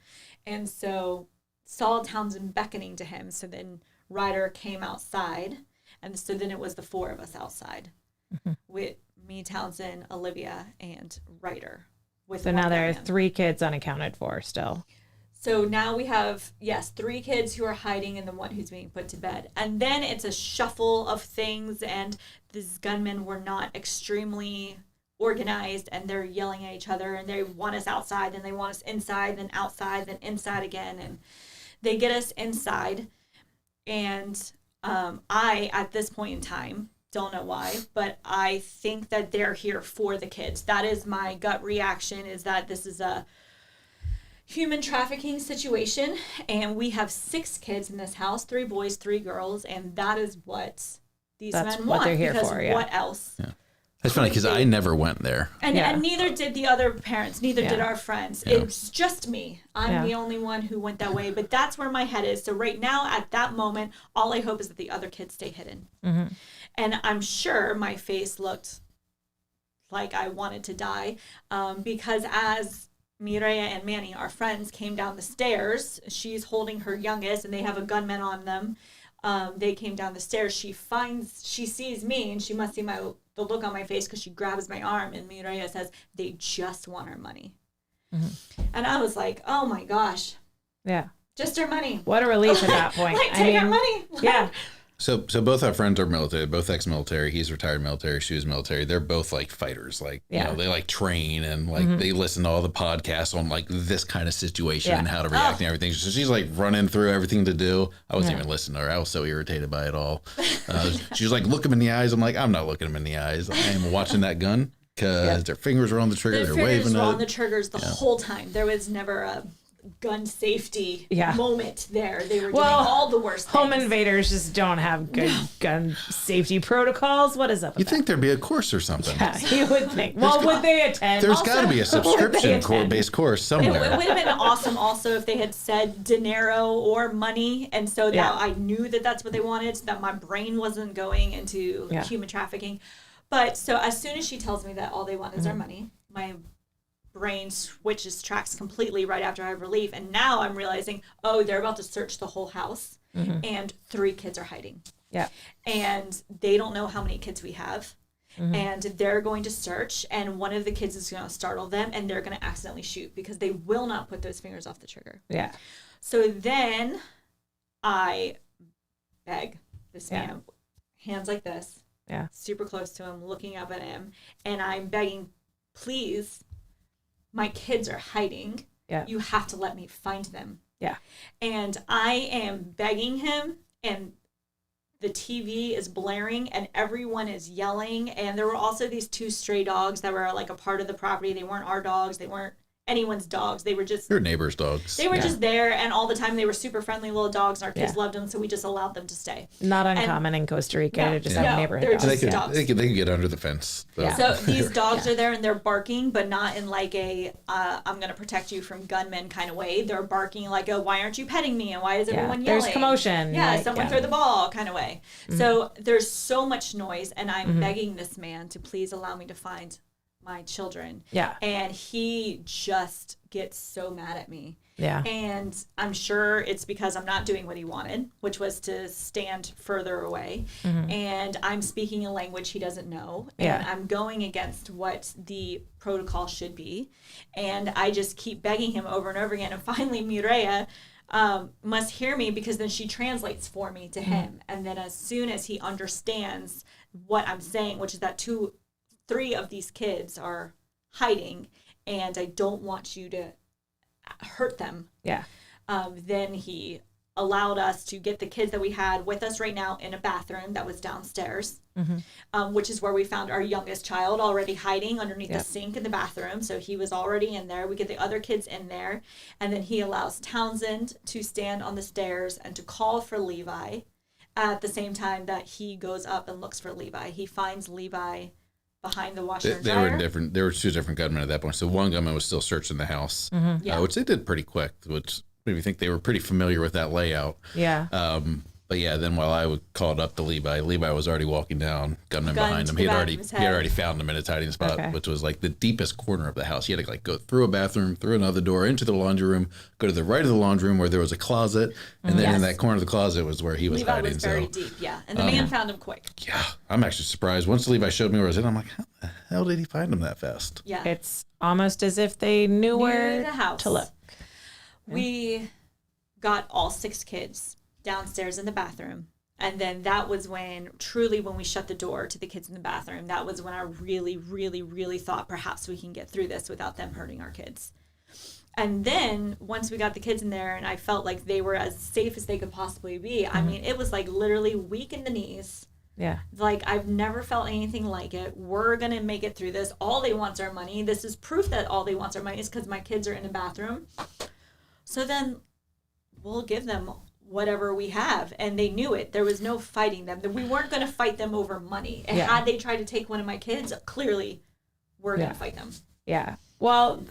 And so saw Townsend beckoning to him. So then Ryder came outside. And so then it was the four of us outside with me, Townsend, Olivia, and Ryder. So now there are 3 kids unaccounted for still. So now we have, 3 kids who are hiding and the one who's being put to bed. And then it's a shuffle of things, and these gunmen were not extremely organized, and they're yelling at each other, and they want us outside, then they want us inside, then outside, then inside again. And they get us inside. And I, at this point in time, don't know why, but I think that they're here for the kids. That is my gut reaction, is that this is a human trafficking situation, and we have 6 kids in this house, 3 boys, 3 girls, and that is what these men want. What they're here for, yeah. What else? Yeah. It's funny because I never went there. And neither did the other parents, neither did our friends. Yeah. It's just me. I'm the only one who went that way, but that's where my head is. So right now, at that moment, all I hope is that the other kids stay hidden. And I'm sure my face looked like I wanted to die, because as Mireya and Manny, our friends, came down the stairs. She's holding her youngest, and they have a gunman on them. They came down the stairs. She sees me, and she must see the look on my face, because she grabs my arm, and Mireya says, "They just want our money." And I was like, "Oh my gosh, yeah, just our money." What a relief at that point! Take our money. Yeah. So both our friends are military, both ex-military. He's retired military, she was military. They're both like fighters, like, you know, they like train and like they listen to all the podcasts on like this kind of situation and how to react and everything. So she's like running through everything to do. I wasn't even listening to her. I was so irritated by it all. She was like, look him in the eyes. I'm like, I'm not looking him in the eyes. I am watching that gun because their fingers were on the trigger. They're waving it. Their fingers were on the triggers the whole time. There was never a gun safety moment there. They were doing all the worst things. Home invaders just don't have good gun safety protocols. What is up with You'd think there'd be a course or something. Yeah, you would think. Well, would they attend? There's got to be a subscription-based course somewhere. It would have been awesome also if they had said dinero or money, and so that I knew that that's what they wanted, so that my brain wasn't going into human trafficking. But so as soon as she tells me that all they want is our money, my brain switches tracks completely right after I have relief. And now I'm realizing, they're about to search the whole house, and 3 kids are hiding. Yeah. And they don't know how many kids we have. And they're going to search, and one of the kids is going to startle them, and they're going to accidentally shoot, because they will not put those fingers off the trigger. Yeah. So then I beg this man, hands like this, super close to him, looking up at him, and I'm begging, please, my kids are hiding. Yeah. You have to let me find them. Yeah. And I am begging him, and the TV is blaring, and everyone is yelling. And there were also these 2 stray dogs that were like a part of the property. They weren't our dogs. They weren't anyone's dogs. They were just your neighbor's dogs. They were just there, and all the time they were super friendly little dogs, and our kids loved them, so we just allowed them to stay. Not uncommon in Costa Rica to just have neighborhood dogs. They could get under the fence. So these dogs are there, and they're barking, but not in like a I'm going to protect you from gunmen kind of way. They're barking like a, why aren't you petting me, and why is everyone yelling? There's commotion. Yeah, someone throw the ball kind of way. So there's so much noise, and I'm begging this man to please allow me to find my children. Yeah. And he just gets so mad at me. Yeah. And I'm sure it's because I'm not doing what he wanted, which was to stand further away. And I'm speaking a language he doesn't know. And I'm going against what the protocol should be. And I just keep begging him over and over again. And finally, Mireya must hear me, because then she translates for me to him. And then as soon as he understands what I'm saying, which is that 3 of these kids are hiding, and I don't want you to hurt them. Yeah. Then he allowed us to get the kids that we had with us right now in a bathroom that was downstairs, which is where we found our youngest child already hiding underneath the sink in the bathroom. So he was already in there. We get the other kids in there. And then he allows Townsend to stand on the stairs and to call for Levi at the same time that he goes up and looks for Levi. He finds Levi behind the washer and dryer. There were two different gunmen at that point. So one gunman was still searching the house, which they did pretty quick, which made me think they were pretty familiar with that layout. Yeah. But yeah, then while I called up to Levi was already walking down, gunman behind him. He had already found him in his hiding spot, which was like the deepest corner of the house. He had to like go through a bathroom, through another door, into the laundry room, go to the right of the laundry room where there was a closet, and then in that corner of the closet was where he was hiding. Levi was very deep, and the man found him quick. Yeah, I'm actually surprised. Once Levi showed me where I was in, I'm like, how the hell did he find him that fast? Yeah, it's almost as if they knew where to look. We got all 6 kids downstairs in the bathroom. And then that was when we shut the door to the kids in the bathroom, that was when I really, really, really thought perhaps we can get through this without them hurting our kids. And then once we got the kids in there and I felt like they were as safe as they could possibly be, I mean, it was like literally weak in the knees. Yeah. Like, I've never felt anything like it. We're going to make it through this. All they want is our money. This is proof that all they want is our money is because my kids are in the bathroom. So then we'll give them whatever we have, and they knew it. There was no fighting them. We weren't going to fight them over money. And had they tried to take one of my kids, clearly we're going to fight them. Yeah. Well,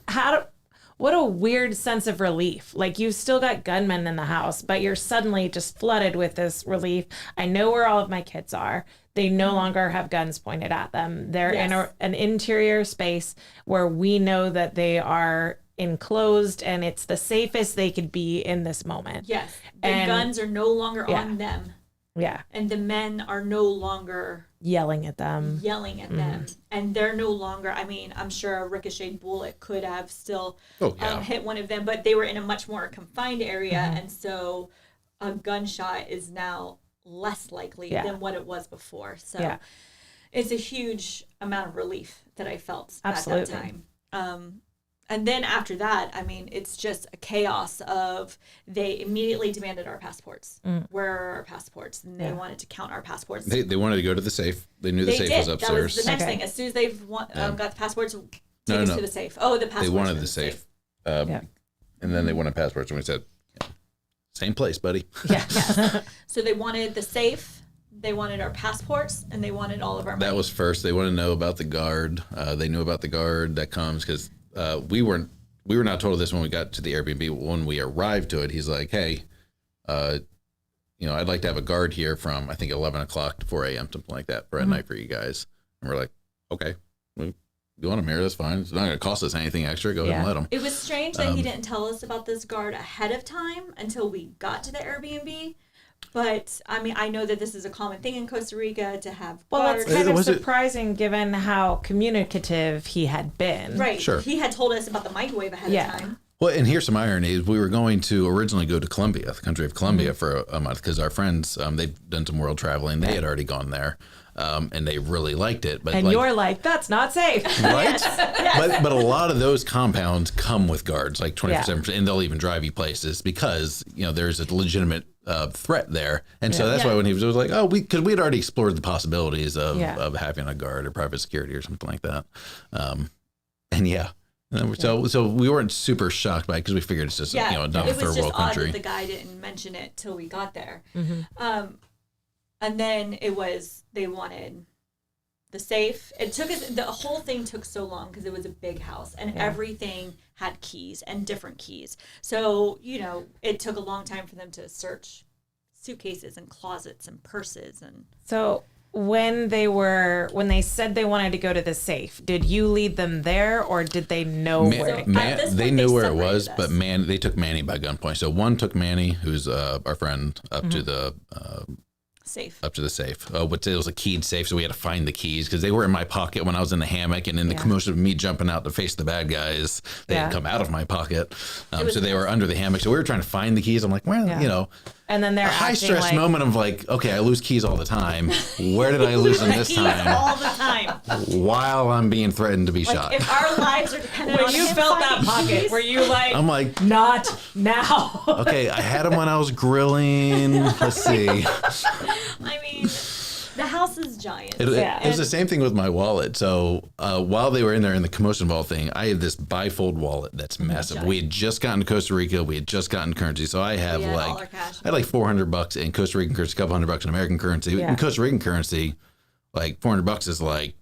what a weird sense of relief. Like, you've still got gunmen in the house, but you're suddenly just flooded with this relief. I know where all of my kids are. They no longer have guns pointed at them. They're in an interior space where we know that they are enclosed and it's the safest they could be in this moment. Yes. The guns are no longer on them. Yeah. And the men are no longer yelling at them. And they're no longer, I mean, I'm sure a ricocheted bullet could have still hit one of them, but they were in a much more confined area. And so a gunshot is now less likely than what it was before. So it's a huge amount of relief that I felt at that time. And then after that, I mean, it's just a chaos of they immediately demanded our passports. Where are our passports? And they wanted to count our passports. They wanted to go to the safe. They knew the safe was upstairs. That was the next thing. As soon as they've got the passports, take us to the safe. Oh, the passports. They wanted the safe. And then they wanted passports. And we said, same place, buddy. Yeah. So they wanted the safe. They wanted our passports, and they wanted all of our money. That was first. They wanted to know about the guard. They knew about the guard that comes because we were not told this when we got to the Airbnb. When we arrived to it, he's like, hey, I'd like to have a guard here from, I think, 11 o'clock to 4 a.m., something like that, for at night for you guys. And we're like, okay, you want him here, that's fine. It's not going to cost us anything extra. Go ahead and let him. It was strange that he didn't tell us about this guard ahead of time until we got to the Airbnb. But, I mean, I know that this is a common thing in Costa Rica to have guards. It's kind of surprising given how communicative he had been. Right. Sure. He had told us about the microwave ahead of time. Well, and here's some irony. We were going to originally go to Colombia, the country of Colombia, for a month because our friends, they've done some world traveling. They had already gone there, and they really liked it. But you're like, that's not safe. Right? Yes. But a lot of those compounds come with guards, like 24/7, and they'll even drive you places because, there's a legitimate threat there. And so that's why when he was like, because we had already explored the possibilities of having a guard or private security or something like that. So we weren't super shocked by it because we figured it's just a dumb third world country. It was just odd that the guy didn't mention it till we got there. And then they wanted the safe. It took us, the whole thing took so long because it was a big house and everything had keys and different keys. So, it took a long time for them to search suitcases and closets and purses. And so when they said they wanted to go to the safe, did you lead them there or did they know where? They knew where it was, but they took Manny by gunpoint. So one took Manny, who's our friend, up to the safe. Up to the safe. But it was a keyed safe, so we had to find the keys because they were in my pocket when I was in the hammock, and in the commotion of me jumping out to face the bad guys, they had come out of my pocket. So they were under the hammock. So we were trying to find the keys. I'm like, And then they're a high stress moment of like, okay, I lose keys all the time. Where did I lose them this time? All the time. While I'm being threatened to be like, shot. If our lives are dependent when on you felt that pocket, were you like, I'm like, not now. Okay, I had them when I was grilling. Let's see. I mean, the house is giant. It was the same thing with my wallet. So while they were in there in the commotion vault thing, I had this bifold wallet that's massive. Giant. We had just gotten to Costa Rica. We had just gotten currency. So I have I had like $400 in Costa Rican currency, a couple $100 in American currency. In Costa Rican currency, like $400 is like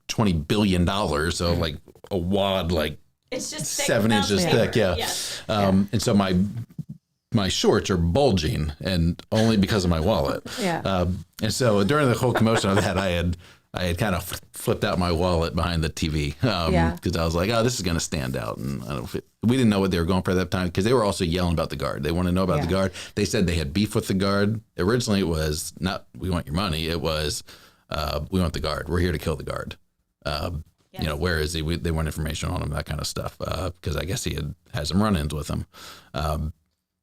$20 billion. So like a wad, like it's just 7 inches thick. Yeah. Yes. And so my shorts are bulging, and only because of my wallet. And so during the whole commotion of that, I had kind of flipped out my wallet behind the TV because I was like, oh, this is going to stand out. And we didn't know what they were going for at that time because they were also yelling about the guard. They want to know about the guard. They said they had beef with the guard. Originally, it was not, we want your money. It was, we want the guard. We're here to kill the guard. You know, where is he? They want information on him, that kind of stuff, because I guess he had some run-ins with him.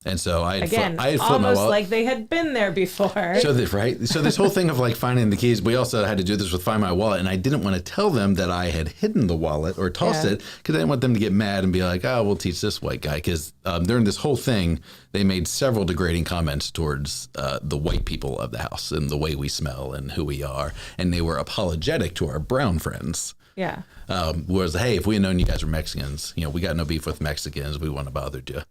And so I had flipped my almost wallet. like they had been there before. So this whole thing of like finding the keys, we also had to do this with Find My Wallet, and I didn't want to tell them that I had hidden the wallet or tossed it because I didn't want them to get mad and be like, oh, we'll teach this white guy. Because during this whole thing, they made several degrading comments towards the white people of the house and the way we smell and who we are, and they were apologetic to our brown friends. Yeah. Was, hey, if we had known you guys were Mexicans, you know, we got no beef with Mexicans. We wouldn't have bothered you.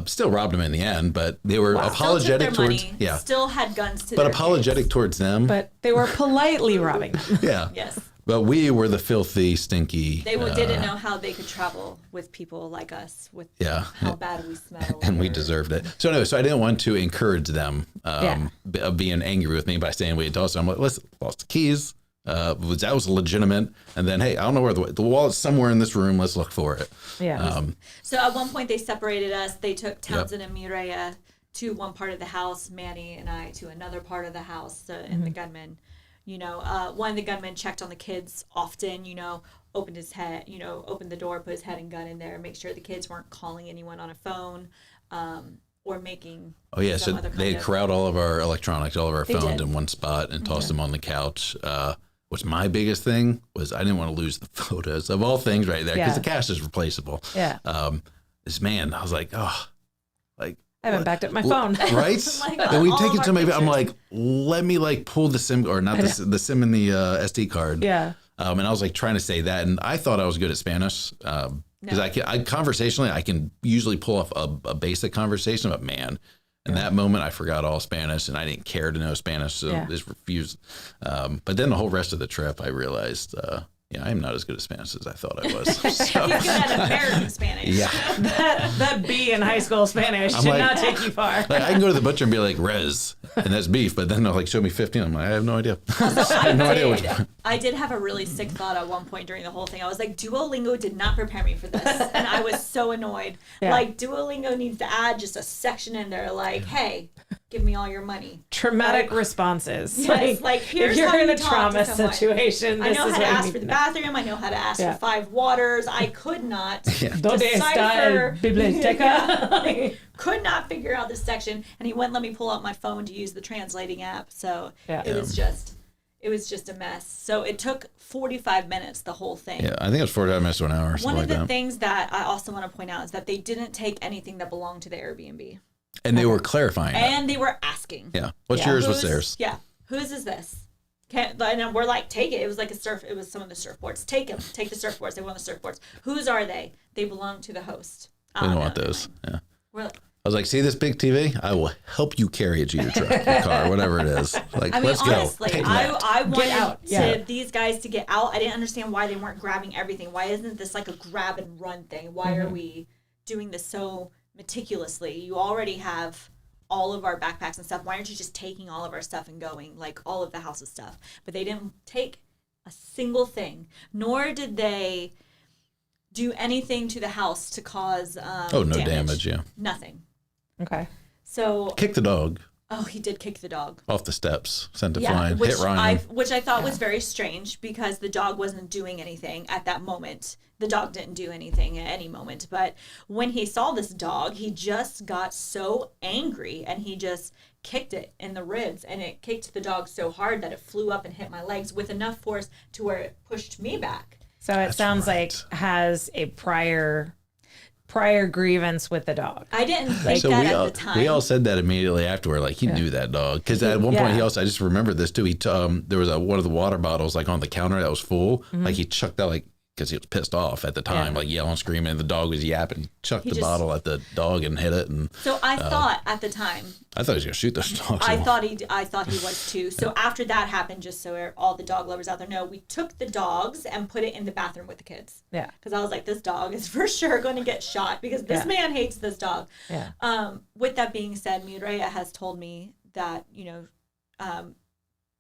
Still robbed them in the end, but they were apologetic towards, still had guns to but apologetic towards them. But they were politely robbing them. Yes. But we were the filthy, stinky. They didn't know how they could travel with people like us, with how bad we smell. And we deserved it. So I didn't want to encourage them of being angry with me by saying we had tossed them. I'm like, listen, lost the keys. That was legitimate. And then, hey, I don't know where the wallet's somewhere in this room. Let's look for it. Yeah. So at one point they separated us. They took Townsend and Mireya to one part of the house, Manny and I to another part of the house, and the gunman. You know, one of the gunmen checked on the kids often, you know, opened his head, you know, opened the door, put his head and gun in there, make sure the kids weren't calling anyone on a phone, or making. Oh yeah, so they had corralled all of our electronics, all of our phones in one spot and tossed them on the couch. Which my biggest thing was I didn't want to lose the photos of all things right there because the cash is replaceable. Yeah. I was like, oh, like. I haven't backed up my phone. Right? And we take it to maybe, I'm like, let me like pull the SIM, or not the SIM in the SD card. Yeah. And I was like trying to say that. And I thought I was good at Spanish. Because I conversationally, I can usually pull off a basic conversation, but man, in that moment, I forgot all Spanish and I didn't care to know Spanish. So just refused. But then the whole rest of the trip, I realized, I am not as good at Spanish as I thought I was. So. He's good at American Spanish. Yeah. That B in high school Spanish did not take you far. Like, I can go to the butcher and be like, res, and that's beef, but then they'll like show me 15. I'm like, I have no idea. I did have a really sick thought at one point during the whole thing. I was like, Duolingo did not prepare me for this. And I was so annoyed. Yeah. Like, Duolingo needs to add just a section in there like, hey, give me all your money. Traumatic responses. Yes, like here's if you're how in you a trauma situation, I know this how is to ask for the bathroom. I know how to ask for 5 waters. I could not decipher. Biblioteca. Could not figure out this section, and he wouldn't let me pull out my phone to use the translating app. So it was just a mess. So it took 45 minutes, the whole thing. Yeah, I think it was 45 minutes to an hour. One of the things that I also want to point out is that they didn't take anything that belonged to the Airbnb. And they were clarifying. And they were asking. Yeah. What's yours? What's theirs? Yeah. Whose is this? And we're like, take it. It was like it was some of the surfboards. Take them. Take the surfboards. They want the surfboards. Whose are they? They belong to the host. We don't want those. Yeah. I was like, see this big TV? I will help you carry it to your truck, your car, whatever it is. Like, I mean, let's honestly, go. I wanted these guys to get out. I didn't understand why they weren't grabbing everything. Why isn't this like a grab and run thing? Why are we doing this so meticulously? You already have all of our backpacks and stuff. Why aren't you just taking all of our stuff and going, like all of the house's stuff? But they didn't take a single thing, nor did they do anything to the house to cause no damage. Yeah, nothing. Okay. So kick the dog. Oh, he did kick the dog off the steps, sent it flying, hit Ryan. Which I thought was very strange because the dog wasn't doing anything at that moment. The dog didn't do anything at any moment. But when he saw this dog, he just got so angry and he just kicked it in the ribs, and it kicked the dog so hard that it flew up and hit my legs with enough force to where it pushed me back. So it sounds like has a prior grievance with the dog. I didn't think that at the time. We all said that immediately afterward, like he knew that dog. Because at one point I just remember this too. There was one of the water bottles like on the counter that was full. Like he chucked that because he was pissed off at the time, like yelling, screaming, and the dog was yapping. He chucked the bottle at the dog and hit it. And so I thought at the time, I thought he was gonna shoot those dogs. I thought he was too. So after that happened, just so all the dog lovers out there know, we took the dogs and put it in the bathroom with the kids. Yeah. Because I was like, this dog is for sure going to get shot because this man hates this dog. Yeah. With that being said, Mireya has told me that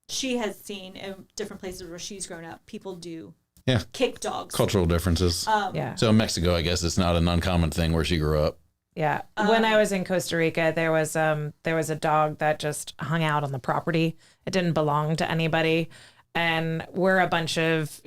she has seen in different places where she's grown up, people do. Yeah. Kick dogs. Cultural differences. So in Mexico, I guess it's not an uncommon thing where she grew up. Yeah. When I was in Costa Rica, there was a dog that just hung out on the property. It didn't belong to anybody. And we're a bunch of,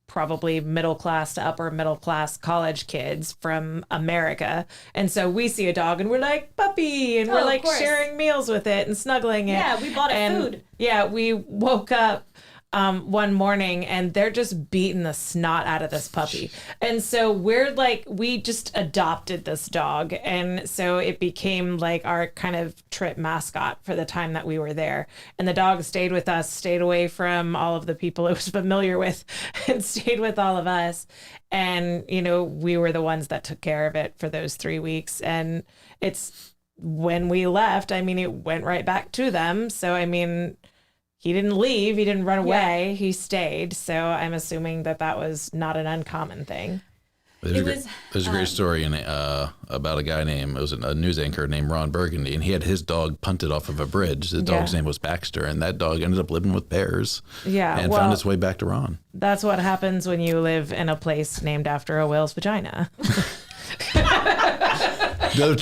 probably middle class to upper middle class college kids from America. And so we see a dog and we're like, puppy, and we're like sharing meals with it and snuggling it. Yeah, we bought it food. Yeah, we woke up one morning and they're just beating the snot out of this puppy. And so we just adopted this dog. And so it became like our kind of trip mascot for the time that we were there. And the dog stayed with us, stayed away from all of the people it was familiar with and stayed with all of us. And, we were the ones that took care of it for those 3 weeks. And when we left, it went right back to them. So, he didn't leave. He didn't run away. Yeah. He stayed. So I'm assuming that was not an uncommon thing. There's a great story about a guy it was a news anchor named Ron Burgundy, and he had his dog punted off of a bridge. The dog's name was Baxter, and that dog ended up living with bears. Yeah, and found its way back to Ron. That's what happens when you live in a place named after a whale's vagina. The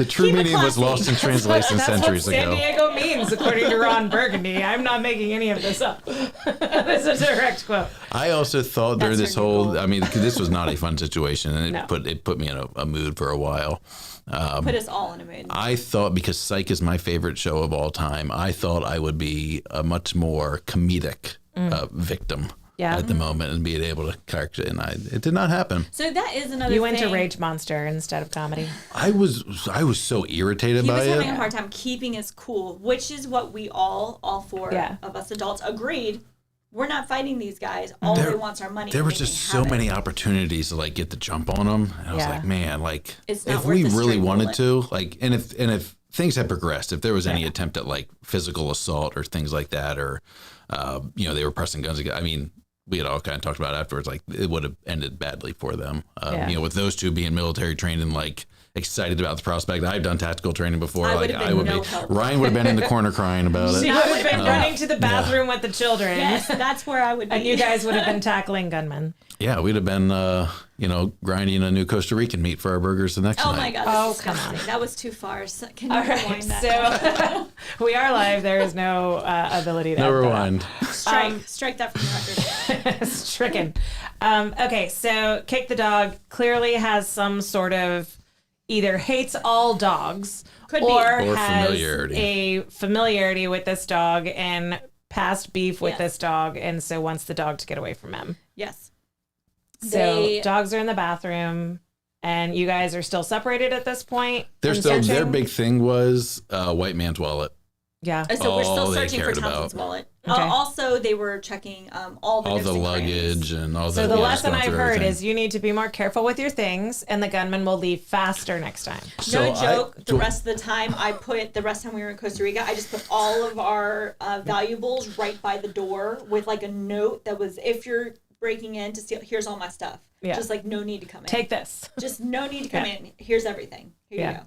true meaning was lost in translation centuries ago. San Diego means, according to Ron Burgundy. I'm not making any of this up. This is a direct quote. I also thought during this whole, this was not a fun situation, and it put me in a mood for a while. Put us all in a mood. I thought, because Psych is my favorite show of all time, I thought I would be a much more comedic victim. Yeah. At the moment, and being able to character, and it did not happen. So that is another. You went to Rage Monster instead of comedy. I was so irritated by it. He was having a hard time keeping us cool, which is what we all four of us adults agreed. We're not fighting these guys. All they want is our money. There was just so many opportunities to get the jump on them. And I was like, man, if we really wanted to, and if things had progressed, if there was any attempt at physical assault or things like that, or they were pressing guns again. We had all kind of talked about it afterwards, it would have ended badly for them. With those two being military trained and excited about the prospect. I've done tactical training before. Ryan would have been in the corner crying about it. She would have been running to the bathroom with the children. Yes, that's where I would be. And you guys would have been tackling gunmen. Yeah, we'd have been, grinding a new Costa Rican meat for our burgers the next night. Oh my God! Come on, that was too far. So can you rewind that? So we are live. There is no ability to rewind. Strike that from the record. Stricken. Okay, so Kick the Dog clearly has some sort of either hates all dogs or has a familiarity with this dog and past beef with this dog, and so wants the dog to get away from him. Yes. So dogs are in the bathroom, and you guys are still separated at this point. Their big thing was white man's wallet. Yeah. So we're still searching for Townsend's wallet. Okay. Also, they were checking all the luggage and all the. So the lesson I've heard is you need to be more careful with your things, and the gunman will leave faster next time. No joke. The rest of the time, the rest of the time we were in Costa Rica, I just put all of our valuables right by the door with a note that was, if you're breaking in to steal, here's all my stuff. Yeah. Just no need to come in. Take this. Just no need to come in. Here's everything. Here you go.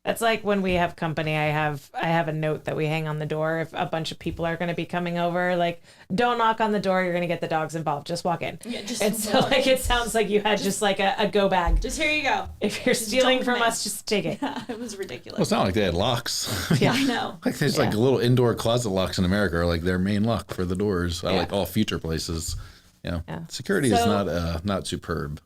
It's like when we have company, I have a note that we hang on the door if a bunch of people are going to be coming over. Don't knock on the door. You're going to get the dogs involved. Just walk in. Yeah, it sounds like you had just a go bag. Just here you go. If you're stealing from us, just take it. Yeah, it was ridiculous. Well, it's not like they had locks. Yeah, I know. There's little indoor closet locks in America are their main lock for the doors. I like all future places. Yeah. Security is not superb.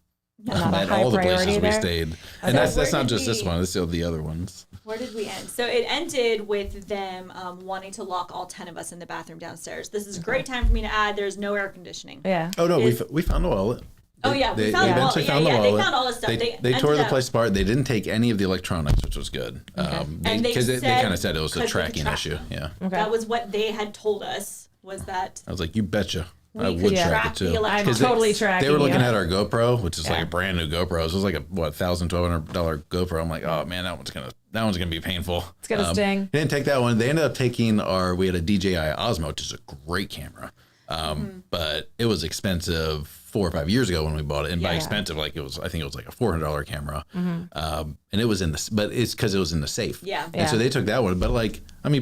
At all the places we stayed. And that's not just this one, it's the other ones. Where did we end? So it ended with them wanting to lock all 10 of us in the bathroom downstairs. This is a great time for me to add, there's no air conditioning. Yeah. Oh, no, we found the wallet. We found the wallet. They found all the stuff. They tore the place apart. They didn't take any of the electronics, which was good. Because they kind of said it was a tracking issue. Yeah. Okay. That was what they had told us, was that. I was like, you betcha. I would track it too. I'm totally tracking. They were looking at our GoPro, which is like a brand new GoPro. So it was like a $1,200 GoPro. I'm like, oh man, that one's gonna be painful. It's gonna sting. They didn't take that one. They ended up taking we had a DJI Osmo, which is a great camera. But it was expensive 4 or 5 years ago when we bought it. And by expensive, I think it was like a $400 camera. And it was but it's because it was in the safe. Yeah. And so they took that one. But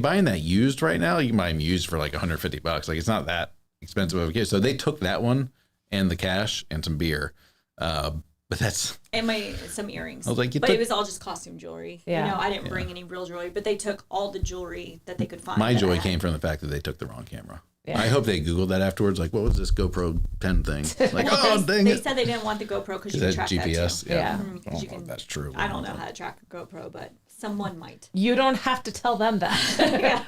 buying that used right now, you can buy them used for like $150. Like it's not that expensive of a case. So they took that one and the cash and some beer. But that's and some earrings. I was like, it was all just costume jewelry. Yeah. I didn't bring any real jewelry, but they took all the jewelry that they could find. My joy came from the fact that they took the wrong camera. Yeah. I hope they Googled that afterwards. Like, what was this GoPro 10 thing? Like, dang it. They said they didn't want the GoPro because you can track GPS. That too. Yeah. I don't know if that's true. I don't know how to track a GoPro, but someone might. You don't have to tell them that.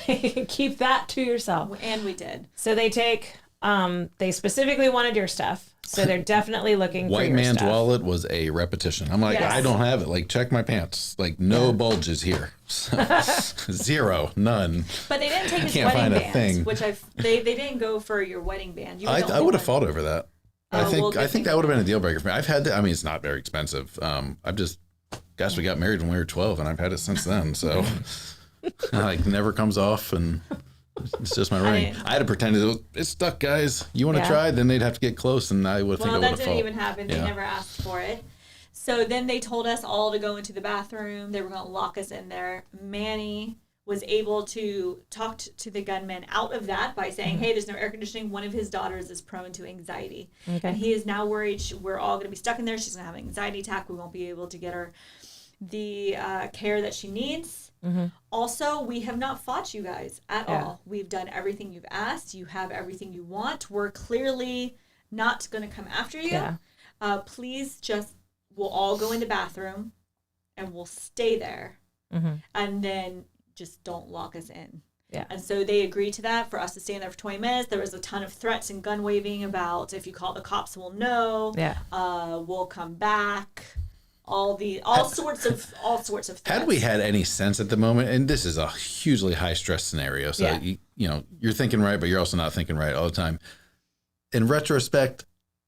Keep that to yourself. And we did. So they take, they specifically wanted your stuff. So they're definitely looking for White your man's stuff. wallet was a repetition. I'm like, I don't have it. Like, check my pants. Like, no bulges here. Zero. None. But they didn't take his wedding band, which they didn't go for your wedding band. I would have fought over that. I think that would have been a deal breaker for me. I've had to, it's not very expensive. We got married when we were 12 and I've had it since then. So never comes off and it's just my ring. I had to pretend it's stuck, guys. You want to try? Then they'd have to get close, and I would think I would have fought. Well, that didn't even happen. They never asked for it. So then they told us all to go into the bathroom. They were going to lock us in there. Manny was able to talk to the gunman out of that by saying, hey, there's no air conditioning. One of his daughters is prone to anxiety. Okay. And he is now worried we're all going to be stuck in there. She's going to have an anxiety attack. We won't be able to get her the care that she needs. Also, we have not fought you guys at all. We've done everything you've asked. You have everything you want. We're clearly not going to come after you. Yeah. Please we'll all go in the bathroom and we'll stay there. And then just don't lock us in. Yeah. And so they agreed to that for us to stay in there for 20 minutes. There was a ton of threats and gun waving about if you call the cops, we'll know. Yeah. We'll come back. All sorts of threats. Had we had any sense at the moment, and this is a hugely high stress scenario, so you're thinking right, but you're also not thinking right all the time. In retrospect,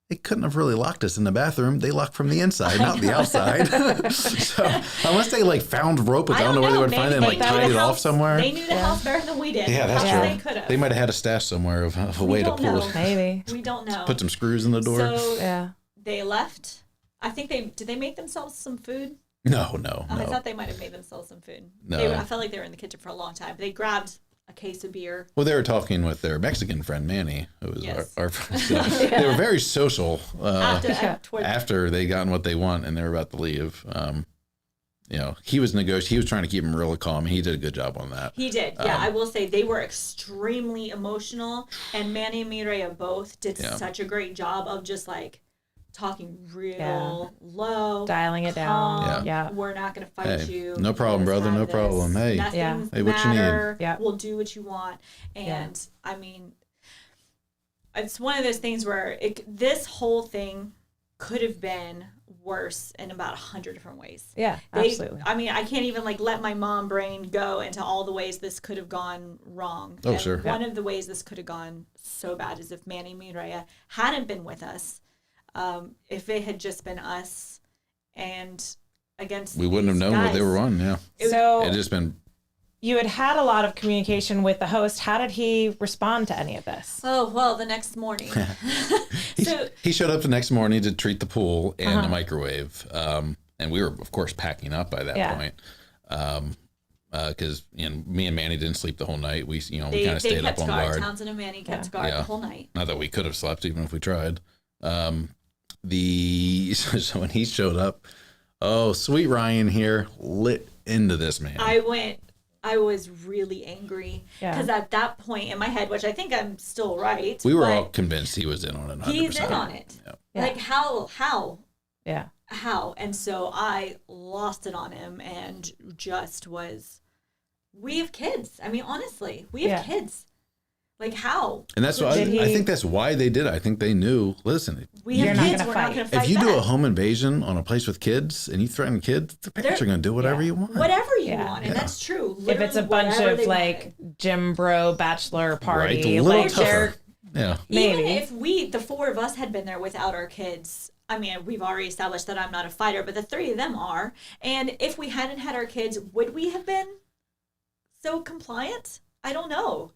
they couldn't have really locked us in the bathroom. They locked from the inside, not the outside. So unless they found rope, I don't know where they would find it and tied it off somewhere. They knew the house better than we did. Yeah, that's true. They could have. They might have had a stash somewhere of a way to pull it. Maybe. We don't know. Put some screws in the door. So they left. I think did they make themselves some food? No. I thought they might have made themselves some food. No. I felt like they were in the kitchen for a long time. They grabbed a case of beer. Well, they were talking with their Mexican friend, Manny, who was our friend. They were very social after they gotten what they want and they were about to leave. He was he was trying to keep him really calm. He did a good job on that. He did. Yeah, I will say they were extremely emotional, and Manny and Mireya both did such a great job of just talking real low, dialing it calm. down. We're not going to fight you. No problem, brother. No problem. Hey, hey, what you need? Yeah, we'll do what you want. And it's one of those things where this whole thing could have been worse in about 100 different ways. Yeah, absolutely. I can't even let my mom brain go into all the ways this could have gone wrong. Oh, sure. One of the ways this could have gone so bad is if Manny and Mireya hadn't been with us. If it had just been us and against we wouldn't have known what they were on. Yeah. So it just been. You had a lot of communication with the host. How did he respond to any of this? Oh, well, the next morning. He showed up the next morning to treat the pool and the microwave. And we were, of course, packing up by that point. Because me and Manny didn't sleep the whole night. We kind of stayed up on guard. Townsend and Manny kept guard the whole night. Not that we could have slept even if we tried. So when he showed up, sweet Ryan here lit into this man. I was really angry because at that point in my head, which I think I'm still right. We were all convinced he was in on it. 100%. He's in on it. Yeah. How? Yeah. How? And so I lost it on him and just we have kids. I mean, honestly, we have kids. Like, how? And that's why I think that's why they did it. I think they knew, listen, we have kids, we're not going to fight if you back. do a home invasion on a place with kids and you threaten kids, the parents are going to do whatever you want. Whatever you want. And that's true. Literally, if it's a bunch of like gym bro bachelor party, right, like tougher. Yeah. Even if the four of us had been there without our kids, I mean, we've already established that I'm not a fighter, but the three of them are. And if we hadn't had our kids, would we have been so compliant? I don't know.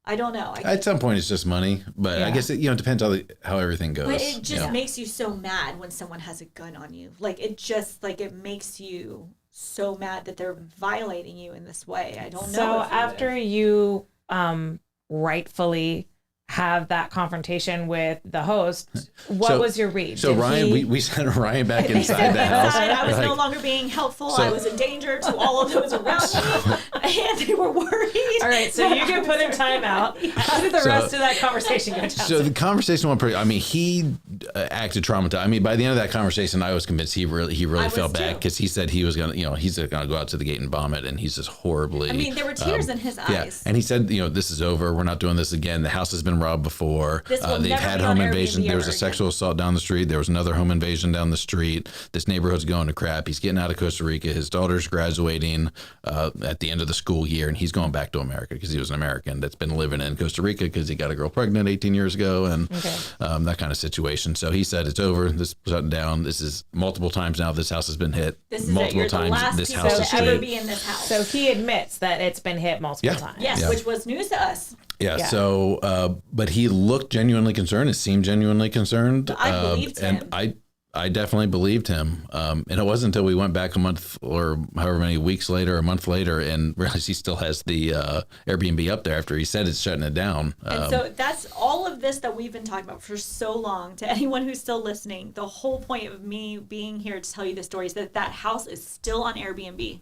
At some point, it's just money, but I guess it depends how everything goes. But it just makes you so mad when someone has a gun on you. Like, it makes you so mad that they're violating you in this way. I don't know. So after you rightfully have that confrontation with the host, what was your read? So Ryan, we sent Ryan back inside the house. I was no longer being helpful. I was a danger to all of those around me, and they were worried. All right, so you can put in time out. How did the rest of that conversation go down? So the conversation went pretty. I mean, he acted traumatized. I mean, by the end of that conversation, I was convinced he really felt bad because he said he was he's gonna go out to the gate and vomit, and he's just horribly. I mean, there were tears in his eyes. Yeah, and he said, this is over. We're not doing this again. The house has been robbed before. They've had home invasion. There was a sexual assault down the street. There was another home invasion down the street. This neighborhood's going to crap. He's getting out of Costa Rica. His daughter's graduating at the end of the school year, and he's going back to America because he was an American that's been living in Costa Rica because he got a girl pregnant 18 years ago and that kind of situation. So he said, it's over. This is shutting down. This is multiple times now. This house has been hit multiple times. This house is ever be in this house. So he admits that it's been hit multiple times. Yes, which was news to us. Yeah. So, but he looked genuinely concerned. It seemed genuinely concerned. I believed him. And I definitely believed him. And it wasn't until we went back a month or however many weeks later, a month later, and realized he still has the Airbnb up there after he said it's shutting it down. And so that's all of this that we've been talking about for so long. To anyone who's still listening, the whole point of me being here to tell you the story is that house is still on Airbnb.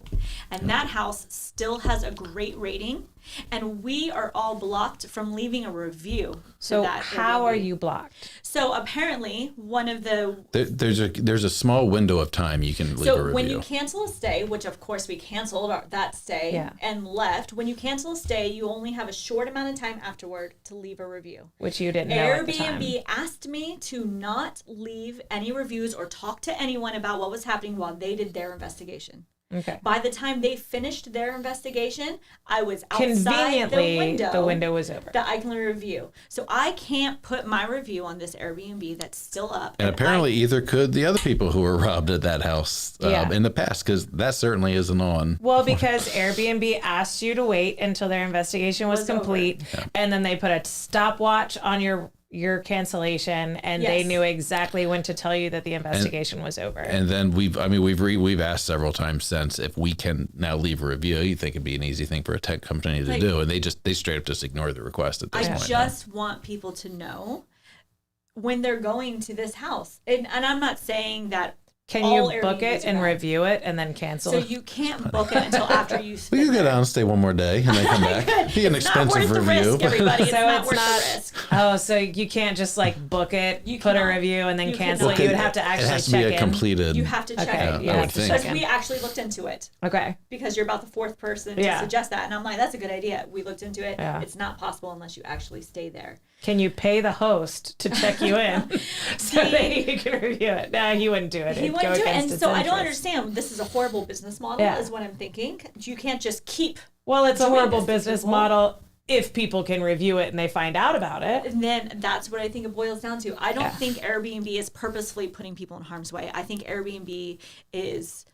And that house still has a great rating. And we are all blocked from leaving a review. So how are you blocked? So apparently one of the... There's a small window of time you can leave a review. So when you cancel a stay, which of course we canceled that stay and left, when you cancel a stay, you only have a short amount of time afterward to leave a review. Which you didn't know at the time. Airbnb asked me to not leave any reviews or talk to anyone about what was happening while they did their investigation. Okay. By the time they finished their investigation, I was outside the window was over. That I can review. So I can't put my review on this Airbnb that's still up. And apparently either could the other people who were robbed at that house in the past, because that certainly isn't on. Well, because Airbnb asked you to wait until their investigation was complete, and then they put a stopwatch on your cancellation, and they knew exactly when to tell you that the investigation was over. And then we've asked several times since if we can now leave a review. You think it'd be an easy thing for a tech company to do, and they straight up just ignore the request at this point. I just want people to know when they're going to this house, and I'm not saying that. Can you book it and review it and then cancel? So you can't book it until after you spend Well, you go down and stay one more day and then come back. Be an expensive review. Risk, everybody. It's not worth the risk. Oh, so you can't just book it, put a review, and then cancel it. You would have to actually check in. It has to be a completed. You have to check in. I would think. Because we actually looked into it. Okay. Because you're about the fourth person to suggest that. And I'm like, that's a good idea. We looked into it. Yeah. It's not possible unless you actually stay there. Can you pay the host to check you in so that he can review it? No, he wouldn't do it. He wouldn't do it. And so I don't understand. This is a horrible business model is what I'm thinking. You can't just keep Well, it's a horrible business model if people can review it and they find out about it. And then that's what I think it boils down to. I don't think Airbnb is purposefully putting people in harm's way. I think Airbnb is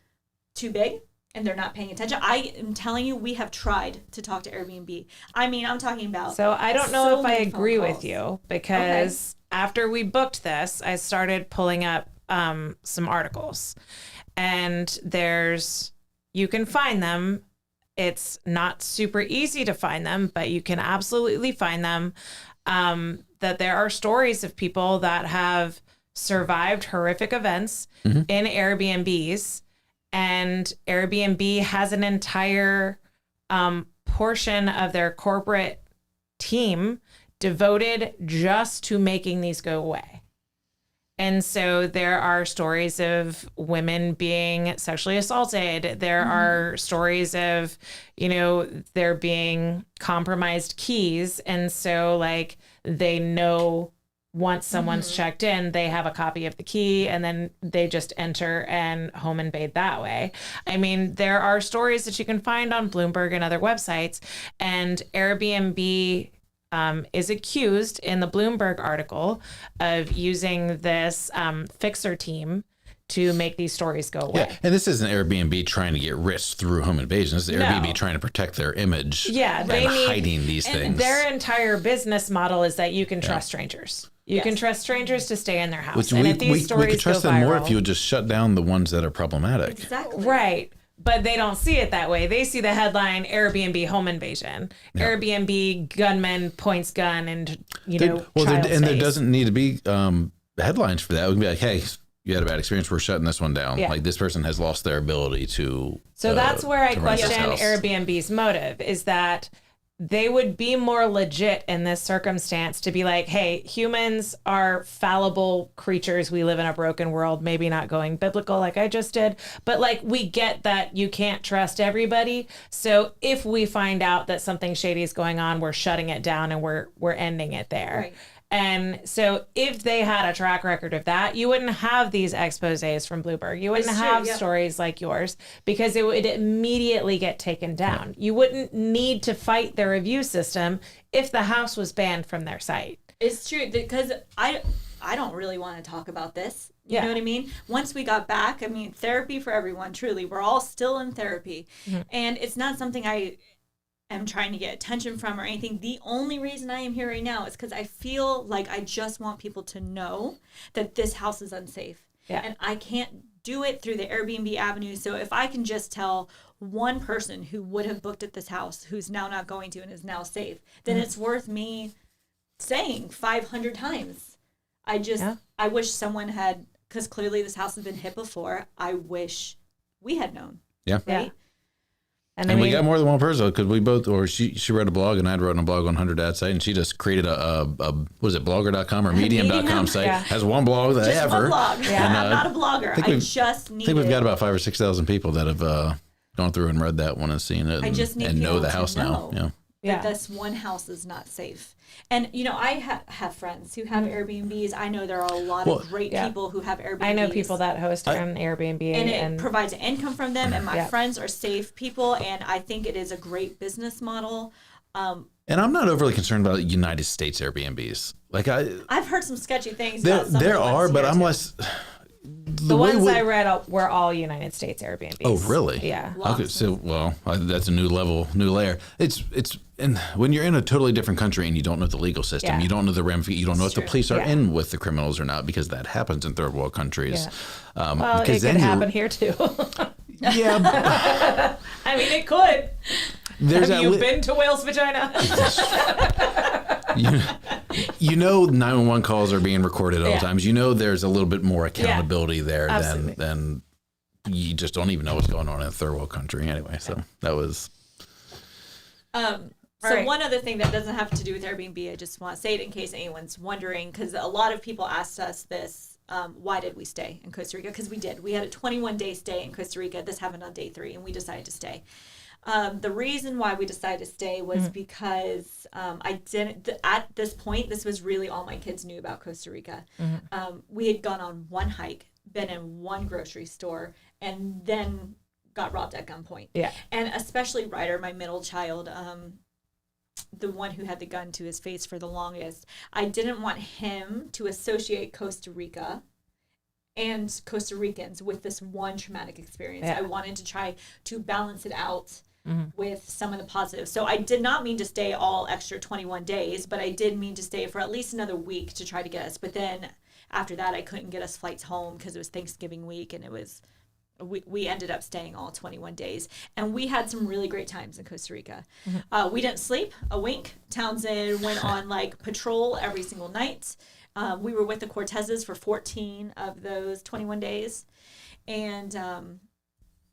too big. And they're not paying attention. I am telling you, we have tried to talk to Airbnb. I mean, I'm talking about. So I don't know if I agree with you because after we booked this, I started pulling up some articles, and you can find them. It's not super easy to find them, but you can absolutely find them. That there are stories of people that have survived horrific events in Airbnbs. And Airbnb has an entire portion of their corporate team devoted just to making these go away. And so there are stories of women being sexually assaulted. There are stories of, there being compromised keys. And so like they know once someone's checked in, they have a copy of the key and then they just enter and home invade that way. I mean, there are stories that you can find on Bloomberg and other websites, and Airbnb is accused in the Bloomberg article of using this fixer team to make these stories go away. Yeah, and this isn't Airbnb trying to get rich through home invasion. This is Airbnb trying to protect their image. Yeah, they need hiding these things. Their entire business model is that you can trust strangers. You can trust strangers to stay in their house. And if these stories we could trust them more if you would just shut down the ones that are problematic. Exactly. Right. But they don't see it that way. They see the headline Airbnb home invasion. Yeah. Airbnb gunman points gun and, there doesn't need to be headlines for that. We can be like, hey, you had a bad experience. We're shutting this one down. Yeah. Like this person has lost their ability to. So that's where I question Airbnb's motive, is that they would be more legit in this circumstance to be like, hey, humans are fallible creatures. We live in a broken world, maybe not going biblical like I just did, but like we get that you can't trust everybody. So if we find out that something shady is going on, we're shutting it down and we're ending it there. Right. And so if they had a track record of that, you wouldn't have these exposés from Bloomberg. You wouldn't have stories like yours, because it would immediately get taken down. You wouldn't need to fight their review system if the house was banned from their site. It's true, because I don't really want to talk about this. You know what I mean? Once we got back, I mean, therapy for everyone, truly. We're all still in therapy. And it's not something I am trying to get attention from or anything. The only reason I am here right now is because I feel like I just want people to know that this house is unsafe. Yeah. And I can't do it through the Airbnb avenue. So if I can just tell one person who would have booked at this house who's now not going to and is now safe, then it's worth me saying 500 times. I wish someone had, because clearly this house has been hit before. I wish we had known. Yeah. Right? Yeah. And we got more than one person, because we both, or she wrote a blog and I'd written a blog on 100 Dad site, and she just created a was it blogger.com or medium.com site. Has one blog that just ever. One blog. Yeah. And, I'm not a blogger. I think we've got about 5,000 or 6,000 people that have gone through and read that one and seen it and know the house now. Yeah. That this one house is not safe. And, I have friends who have Airbnbs. I know there are a lot of great people who have Airbnbs. I know people that host on Airbnb. And it provides income from them. And my friends are safe people. And I think it is a great business model. And I'm not overly concerned about United States Airbnbs. Like I've heard some sketchy things. There are, but I'm less... The ones I read were all United States Airbnbs. Oh, really? Yeah. Okay, so that's a new layer. It's and when you're in a totally different country and you don't know the legal system, you don't know the ramifications, you don't know if the police are in with the criminals or not, because that happens in third world countries. Yeah. Well, it could happen here too. Yeah. I mean, it could. Have you been to whale's vagina? 911 calls are being recorded at all times. There's a little bit more accountability there than you just don't even know what's going on in a third world country anyway. So that was. One other thing that doesn't have to do with Airbnb, I just want to say it in case anyone's wondering, because a lot of people asked us this. Why did we stay in Costa Rica? Because we did. We had a 21-day stay in Costa Rica. This happened on day 3, and we decided to stay. The reason why we decided to stay was because at this point, this was really all my kids knew about Costa Rica. We had gone on one hike, been in one grocery store, and then got robbed at gunpoint. Yeah. And especially Ryder, my middle child, the one who had the gun to his face for the longest, I didn't want him to associate Costa Rica and Costa Ricans with this one traumatic experience. Yeah. I wanted to try to balance it out with some of the positives. So I did not mean to stay all extra 21 days, but I did mean to stay for at least another week to try to get us. But then after that, I couldn't get us flights home because it was Thanksgiving week, and it was we ended up staying all 21 days. And we had some really great times in Costa Rica. We didn't sleep a wink. Townsend went on patrol every single night. We were with the Cortezes for 14 of those 21 days. And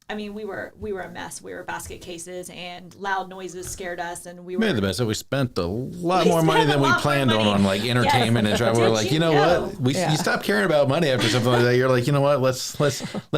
I mean, we were a mess. We were basket cases, and loud noises scared us, and we were. Maybe the best. So we spent a lot more money than we planned on like entertainment and travel. We're like, you know what? You stop caring about money after something like that. You're like, you know what? Let's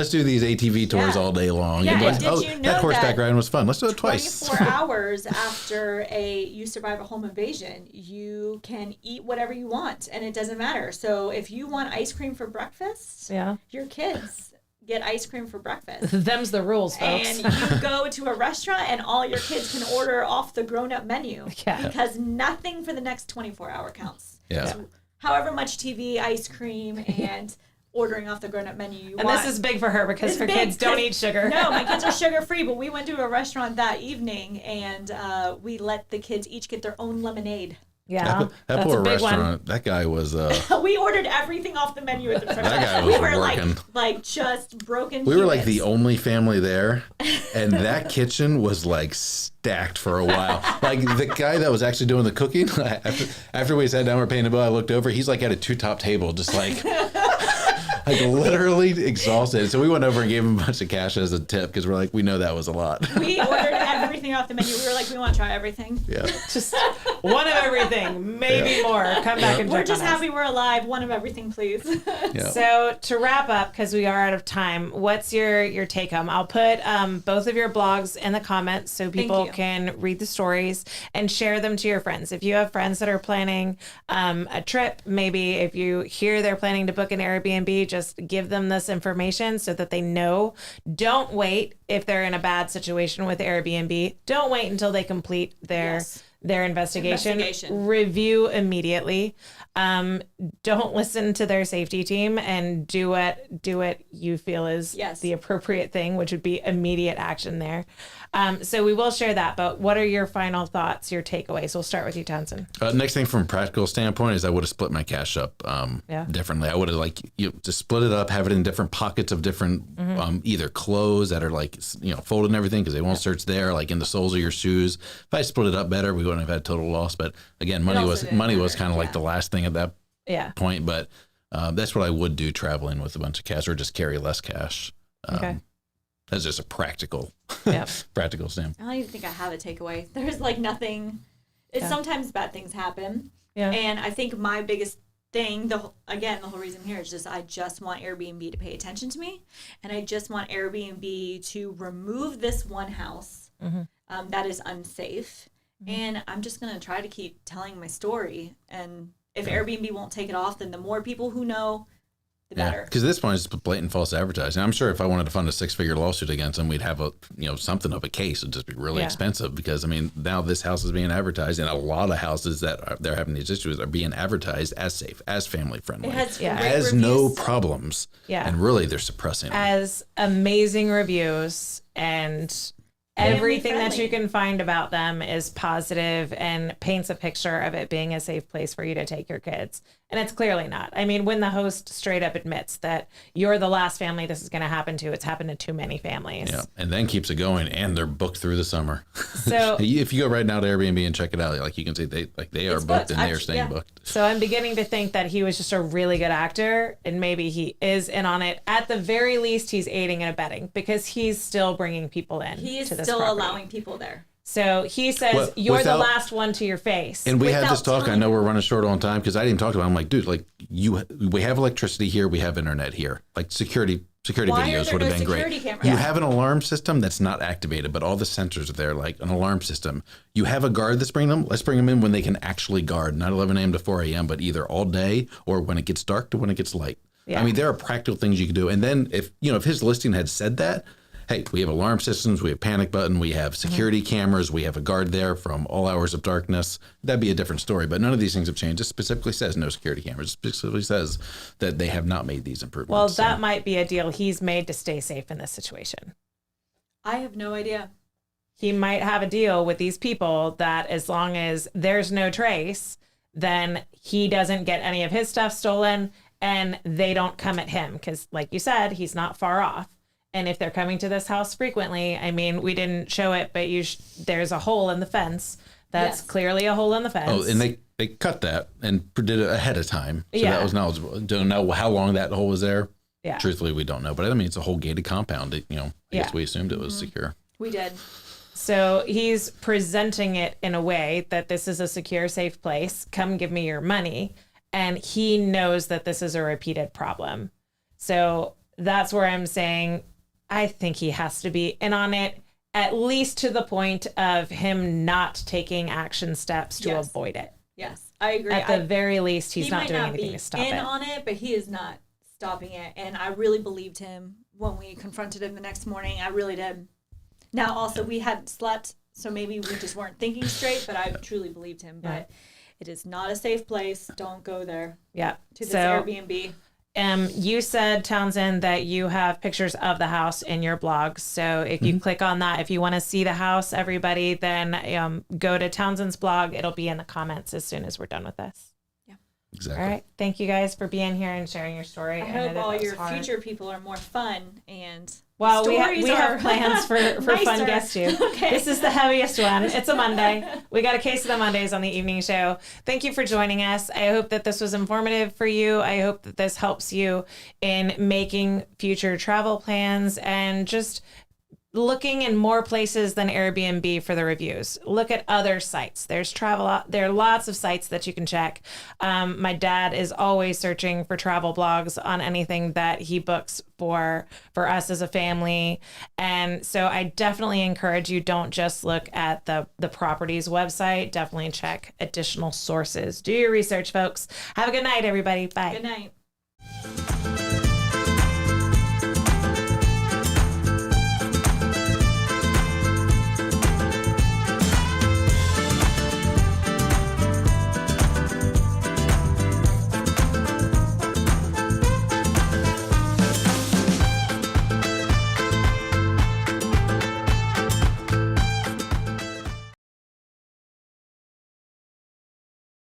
do these ATV tours all day long. Yeah. Like, did you know that horseback riding was fun. Let's do it twice. 24 hours after you survive a home invasion, you can eat whatever you want, and it doesn't matter. So if you want ice cream for breakfast, your kids get ice cream for breakfast. Them's the rules, folks. And you go to a restaurant and all your kids can order off the grown-up menu because nothing for the next 24-hour counts. Yeah. So however much TV, ice cream, and ordering off the grown-up menu you want. And this is big for her because her kids don't eat sugar. No, my kids are sugar-free, but we went to a restaurant that evening and we let the kids each get their own lemonade. Yeah, that poor restaurant. That guy was. We ordered everything off the menu at the restaurant. That guy was we were working. like just broken. We were like the only family there, and that kitchen was like stacked for a while. Like the guy that was actually doing the cooking. After we sat down, we're paying the bill. I looked over. He's like at a 2-top table, just like. Like literally exhausted. So we went over and gave him a bunch of cash as a tip because we're like, we know that was a lot. We ordered everything off the menu. We were like, we want to try everything. Yeah. Just one of everything, maybe more. Come back and we're check just on happy us. we're alive. One of everything, please. Yeah. So to wrap up, because we are out of time, what's your take home? I'll put both of your blogs in the comments so people can read the stories and share them to your friends. If you have friends that are planning a trip, maybe if you hear they're planning to book an Airbnb, just give them this information so that they know. Don't wait if they're in a bad situation with Airbnb. Don't wait until they complete their investigation. Review immediately. Don't listen to their safety team and do what you feel is the appropriate thing, which would be immediate action there. So we will share that, but what are your final thoughts, your takeaways? We'll start with you, Townsend. Next thing from a practical standpoint is I would have split my cash up differently. I would have just split it up, have it in different pockets of different either clothes that are like, folded and everything because they won't search there, like in the soles of your shoes. If I split it up better, we wouldn't have had total loss. But again, money was kind of like the last thing at that point. But that's what I would do traveling with a bunch of cash or just carry less cash. That's just a practical standpoint. I don't even think I have a takeaway. There's like nothing. Sometimes bad things happen. Yeah. And I think my biggest thing, the whole reason here is just I just want Airbnb to pay attention to me. And I just want Airbnb to remove this one house that is unsafe. And I'm just going to try to keep telling my story. And if Airbnb won't take it off, then the more people who know, the better. Because at this point, it's blatant false advertising. I'm sure if I wanted to fund a 6-figure lawsuit against them, we'd have something of a case. It'd just be really expensive because, now this house is being advertised, and a lot of houses that they're having these issues are being advertised as safe, as family friendly, as no problems. Yeah. And really, they're suppressing them. As amazing reviews and everything that you can find about them is positive and paints a picture of it being a safe place for you to take your kids. And it's clearly not. When the host straight up admits that you're the last family this is going to happen to, it's happened to too many families. Yeah, and then keeps it going, and they're booked through the summer. So if you go right now to Airbnb and check it out, like you can see they are booked and they are staying booked. So I'm beginning to think that he was just a really good actor, and maybe he is in on it. At the very least, he's aiding and abetting because he's still bringing people in. He is to this still property. Allowing people there. So he says, you're the last one to your face. And we had this talk. I know we're running short on time because I didn't talk about it. I'm like, dude, we have electricity here. We have internet here. Like security videos would have been great. You have an alarm system that's not activated, but all the sensors are there, like an alarm system. You have a guard that's bringing them. Let's bring them in when they can actually guard, not 11 a.m. to 4 a.m., but either all day or when it gets dark to when it gets light. Yeah. There are practical things you can do. And then if his listing had said that, hey, we have alarm systems, we have panic button, we have security cameras, we have a guard there from all hours of darkness. That'd be a different story, but none of these things have changed. It specifically says no security cameras. It specifically says that they have not made these improvements. Well, that might be a deal he's made to stay safe in this situation. I have no idea. He might have a deal with these people that as long as there's no trace, then he doesn't get any of his stuff stolen and they don't come at him because, like you said, he's not far off. And if they're coming to this house frequently, we didn't show it, but there's a hole in the fence. That's clearly a hole in the fence. Oh, and they cut that and did it ahead of time. So that was knowledgeable. Don't know how long that hole was there. truthfully, we don't know. But I mean, it's a whole gated compound. I guess we assumed it was secure. We did. So he's presenting it in a way that this is a secure, safe place. Come give me your money. And he knows that this is a repeated problem. So that's where I'm saying I think he has to be in on it, at least to the point of him not taking action steps to avoid it. Yes, I agree. At the very least, he's not doing anything to stop it. He might not be in on it, but he is not stopping it. And I really believed him when we confronted him the next morning. I really did. Now, also, we hadn't slept, so maybe we just weren't thinking straight, but I truly believed him. But it is not a safe place. Don't go there. Yeah. To this Airbnb. You said, Townsend, that you have pictures of the house in your blog. So if you click on that, if you want to see the house, everybody, then go to Townsend's blog. It'll be in the comments as soon as we're done with this. Yeah. Exactly. All right. Thank you guys for being here and sharing your story. I hope all your future people are more fun and... Well, we have plans for fun guests too. Okay. This is the heaviest one. It's a Monday. We got a case of the Mondays on the evening show. Thank you for joining us. I hope that this was informative for you. I hope that this helps you in making future travel plans and just looking in more places than Airbnb for the reviews. Look at other sites. There are lots of sites that you can check. My dad is always searching for travel blogs on anything that he books for us as a family. And so I definitely encourage you, don't just look at the property's website. Definitely check additional sources. Do your research, folks. Have a good night, everybody. Bye. Good night.